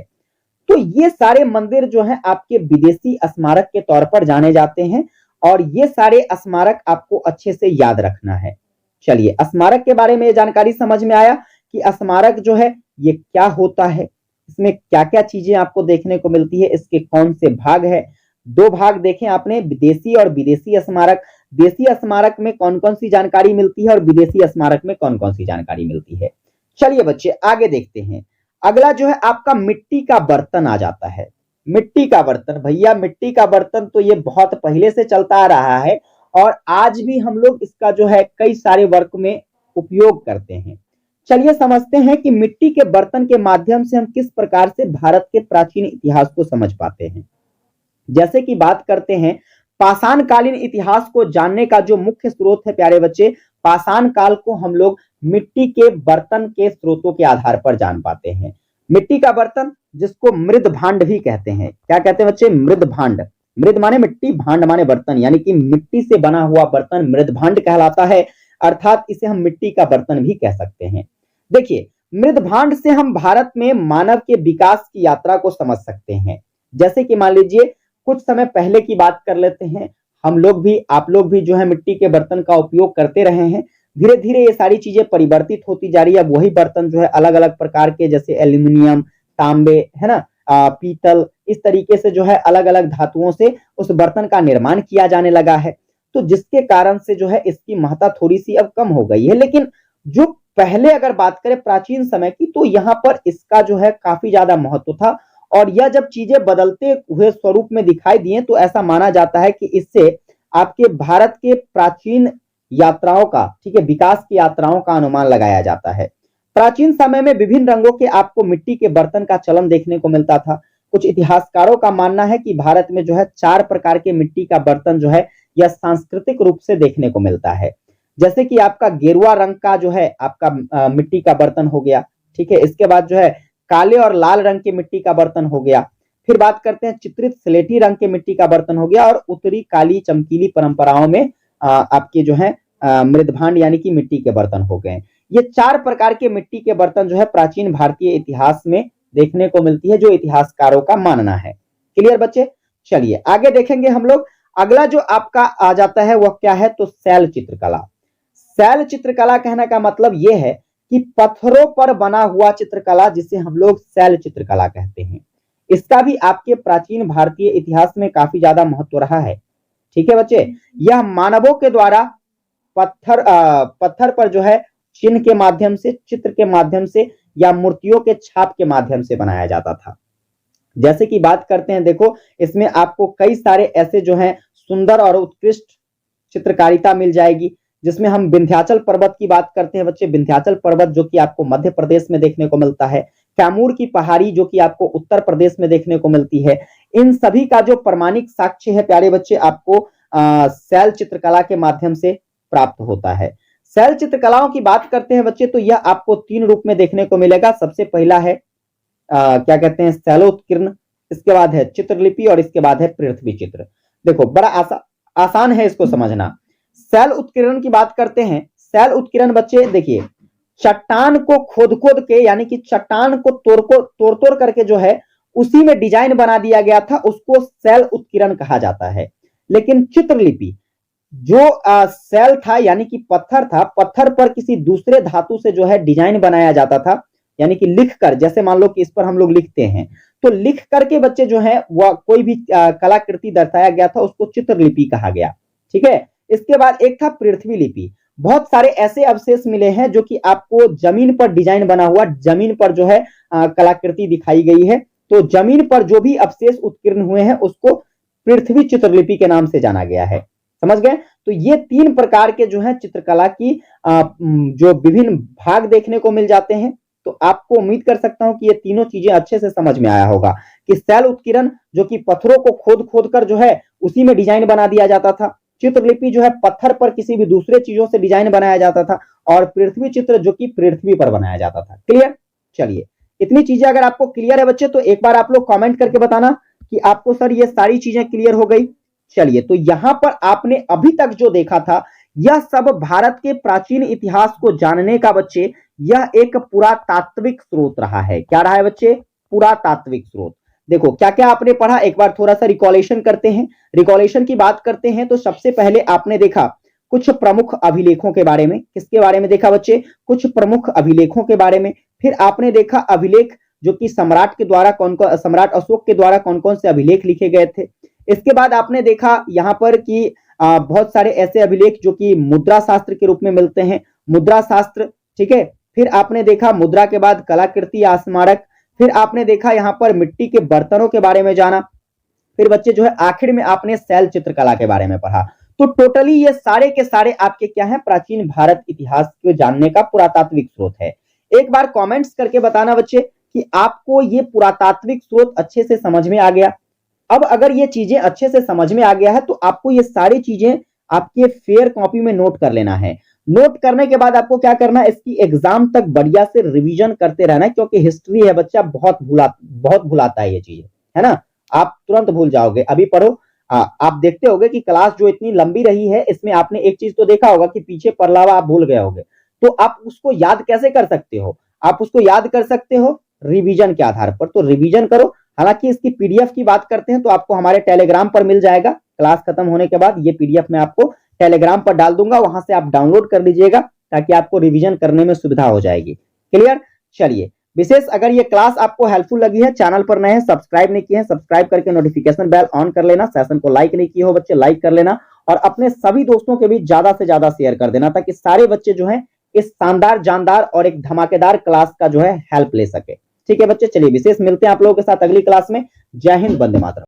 तो ये सारे मंदिर जो हैं आपके विदेशी स्मारक के तौर पर जाने जाते हैं, और ये सारे स्मारक आपको अच्छे से याद रखना है। चलिए, स्मारक के बारे में ये जानकारी समझ में आया कि स्मारक जो है ये क्या होता है, इसमें क्या क्या चीजें आपको देखने को मिलती है, इसके कौन से भाग है। दो भाग देखें आपने, विदेशी और विदेशी स्मारक। देशी स्मारक में कौन कौन सी जानकारी मिलती है और विदेशी स्मारक में कौन कौन सी जानकारी मिलती है। चलिए बच्चे, आगे देखते हैं। अगला जो है आपका मिट्टी का बर्तन आ जाता है। मिट्टी का बर्तन, भैया मिट्टी का बर्तन तो ये बहुत पहले से चलता आ रहा है, और आज भी हम लोग इसका जो है कई सारे वर्क में उपयोग करते हैं। चलिए समझते हैं कि मिट्टी के बर्तन के माध्यम से हम किस प्रकार से भारत के प्राचीन इतिहास को समझ पाते हैं। जैसे कि बात करते हैं, पाषाण कालीन इतिहास को जानने का जो मुख्य स्रोत है प्यारे बच्चे, पाषाण काल को हम लोग मिट्टी के बर्तन के स्रोतों के आधार पर जान पाते हैं। मिट्टी का बर्तन, जिसको मृद भांड भी कहते हैं। क्या कहते हैं बच्चे? मृद भांड। मृद माने मिट्टी, भांड माने बर्तन, यानी कि मिट्टी से बना हुआ बर्तन मृद भांड कहलाता है, अर्थात इसे हम मिट्टी का बर्तन भी कह सकते हैं। देखिए, मृद भांड से हम भारत में मानव के विकास की यात्रा को समझ सकते हैं। जैसे कि मान लीजिए कुछ समय पहले की बात कर लेते हैं, हम लोग भी, आप लोग भी जो है मिट्टी के बर्तन का उपयोग करते रहे हैं। धीरे धीरे ये सारी चीजें परिवर्तित होती जा रही है। अब वही बर्तन जो है अलग अलग प्रकार के, जैसे एल्यूमिनियम, तांबे, है ना, पीतल, इस तरीके से जो है अलग अलग धातुओं से उस बर्तन का निर्माण किया जाने लगा है। तो जिसके कारण से जो है इसकी महत्ता थोड़ी सी अब कम हो गई है। लेकिन जो पहले अगर बात करें प्राचीन समय की, तो यहाँ पर इसका जो है काफी ज्यादा महत्व था। और यह जब चीजें बदलते हुए स्वरूप में दिखाई दिए, तो ऐसा माना जाता है कि इससे आपके भारत के प्राचीन यात्राओं का, ठीक है, विकास की यात्राओं का अनुमान लगाया जाता है। प्राचीन समय में विभिन्न रंगों के आपको मिट्टी के बर्तन का चलन देखने को मिलता था। कुछ इतिहासकारों का मानना है कि भारत में जो है 4 प्रकार के मिट्टी का बर्तन जो है यह सांस्कृतिक रूप से देखने को मिलता है। जैसे कि आपका गेरुआ रंग का जो है आपका मिट्टी का बर्तन हो गया, ठीक है। इसके बाद जो है काले और लाल रंग के मिट्टी का बर्तन हो गया। फिर बात करते हैं चित्रित स्लेटी रंग के मिट्टी का बर्तन हो गया, और उत्तरी काली चमकीली परंपराओं में आपके जो है मृदभांड यानी कि मिट्टी के बर्तन हो गए। ये 4 प्रकार के मिट्टी के बर्तन जो है प्राचीन भारतीय इतिहास में देखने को मिलती है, जो इतिहासकारों का मानना है। क्लियर बच्चे? चलिए आगे देखेंगे हम लोग। अगला जो आपका आ जाता है वह क्या है? तो शैल चित्रकला। शैल चित्रकला कहने का मतलब यह है कि पत्थरों पर बना हुआ चित्रकला, जिसे हम लोग शैल चित्रकला कहते हैं। इसका भी आपके प्राचीन भारतीय इतिहास में काफी ज्यादा महत्व रहा है। ठीक है बच्चे, यह मानवों के द्वारा पत्थर पर जो है चिन्ह के माध्यम से, चित्र के माध्यम से, या मूर्तियों के छाप के माध्यम से बनाया जाता था। जैसे कि बात करते हैं, देखो इसमें आपको कई सारे ऐसे जो हैं सुंदर और उत्कृष्ट चित्रकारिता मिल जाएगी, जिसमें हम विंध्याचल पर्वत की बात करते हैं बच्चे। विंध्याचल पर्वत जो कि आपको मध्य प्रदेश में देखने को मिलता है, कैमूर की पहाड़ी जो कि आपको उत्तर प्रदेश में देखने को मिलती है। इन सभी का जो प्रमाणिक साक्ष्य है प्यारे बच्चे, आपको शैल चित्रकला के माध्यम से प्राप्त होता है। शैल चित्रकलाओं की बात करते हैं बच्चे, तो यह आपको 3 रूप में देखने को मिलेगा। सबसे पहला है क्या कहते हैं? शैलोत्कीर्ण, इसके बाद है चित्रलिपि, और इसके बाद है पृथ्वी चित्र। देखो बड़ा आसान है इसको समझना। शैल उत्कीर्ण की बात करते हैं। शैल उत्कीर्ण बच्चे देखिए, चट्टान को खोद खोद के, यानी कि चट्टान को तोड़ तोड़ करके जो है उसी में डिजाइन बना दिया गया था, उसको शैल उत्कीर्ण कहा जाता है। लेकिन चित्रलिपि जो शैल था यानी कि पत्थर था, पत्थर पर किसी दूसरे धातु से जो है डिजाइन बनाया जाता था, यानी कि लिख कर, जैसे मान लो कि इस पर हम लोग लिखते हैं, तो लिख करके बच्चे जो है वह कोई भी कलाकृति दर्शाया गया था उसको चित्रलिपि कहा गया। ठीक है। इसके बाद एक था पृथ्वी लिपि। बहुत सारे ऐसे अवशेष मिले हैं जो कि आपको जमीन पर डिजाइन बना हुआ, जमीन पर जो है कलाकृति दिखाई गई है। तो जमीन पर जो भी अवशेष उत्कीर्ण हुए हैं उसको पृथ्वी चित्रलिपि के नाम से जाना गया है। समझ गए। तो ये 3 प्रकार के जो है चित्रकला की जो विभिन्न भाग देखने को मिल जाते हैं। तो आपको उम्मीद कर सकता हूं कि ये तीनों चीजें अच्छे से समझ में आया होगा कि शैल उत्कीर्ण जो कि पत्थरों को खोद खोद कर जो है उसी में डिजाइन बना दिया जाता था, चित्रलिपि जो है पत्थर पर किसी भी दूसरे चीजों से डिजाइन बनाया जाता था, और पृथ्वी चित्र जो कि पृथ्वी पर बनाया जाता था। क्लियर। चलिए, इतनी चीजें अगर आपको क्लियर है बच्चे तो एक बार आप लोग कमेंट करके बताना कि आपको सर ये सारी चीजें क्लियर हो गई। चलिए, तो यहां पर आपने अभी तक जो देखा था यह सब भारत के प्राचीन इतिहास को जानने का बच्चे यह एक पुरातात्विक स्रोत रहा है। क्या रहा है बच्चे? पुरातात्विक स्रोत। देखो क्या क्या आपने पढ़ा, एक बार थोड़ा सा रिकॉलेशन करते हैं। रिकॉलेशन की बात करते हैं तो सबसे पहले आपने देखा कुछ प्रमुख अभिलेखों के बारे में। किसके बारे में देखा बच्चे? कुछ प्रमुख अभिलेखों के बारे में। फिर आपने देखा अभिलेख जो कि सम्राट के द्वारा सम्राट अशोक के द्वारा कौन कौन से अभिलेख लिखे गए थे। इसके बाद आपने देखा यहाँ पर कि बहुत सारे ऐसे अभिलेख जो कि मुद्रा शास्त्र के रूप में मिलते हैं, मुद्रा शास्त्र। ठीक है। फिर आपने देखा मुद्रा के बाद कलाकृति या स्मारक। फिर आपने देखा यहाँ पर मिट्टी के बर्तनों के बारे में जाना। फिर बच्चे जो है आखिर में आपने शैल चित्रकला के बारे में पढ़ा। तो टोटली ये सारे के सारे आपके क्या है? प्राचीन भारत इतिहास को जानने का पुरातात्विक स्रोत है। एक बार कमेंट्स करके बताना बच्चे कि आपको ये पुरातात्विक स्रोत अच्छे से समझ में आ गया। अब अगर ये चीजें अच्छे से समझ में आ गया है तो आपको ये सारी चीजें आपके फेयर कॉपी में नोट कर लेना है। नोट करने के बाद आपको क्या करना है? इसकी एग्जाम तक बढ़िया से रिवीजन करते रहना है, क्योंकि हिस्ट्री है बच्चा, बहुत भुलाता है ये चीजें, है ना। आप तुरंत भूल जाओगे। अभी पढ़ो। आप देखते होगे कि क्लास जो इतनी लंबी रही है इसमें आपने एक चीज तो देखा होगा कि पीछे पढ़लावा आप भूल गए होगे। तो आप उसको याद कैसे कर सकते हो? आप उसको याद कर सकते हो रिवीजन के आधार पर। तो रिवीजन करो। हालांकि इसकी पीडीएफ की बात करते हैं तो आपको हमारे टेलीग्राम पर मिल जाएगा। क्लास खत्म होने के बाद ये पीडीएफ मैं आपको टेलीग्राम पर डाल दूंगा, वहां से आप डाउनलोड कर लीजिएगा ताकि आपको रिवीजन करने में सुविधा हो जाएगी। क्लियर। चलिए, विशेष अगर ये क्लास आपको हेल्पफुल लगी है, चैनल पर नए हैं, सब्सक्राइब नहीं किए हैं, सब्सक्राइब करके नोटिफिकेशन बेल ऑन कर लेना। सेशन को लाइक नहीं किए हो बच्चे, लाइक कर लेना, और अपने सभी दोस्तों के बीच ज्यादा से ज्यादा शेयर कर देना ताकि सारे बच्चे जो है इस शानदार, जानदार और एक धमाकेदार क्लास का जो है हेल्प ले सके। ठीक है बच्चे, चलिए विशेष मिलते हैं आप लोगों के साथ अगली क्लास में। जय हिंद, वंदे मातरम।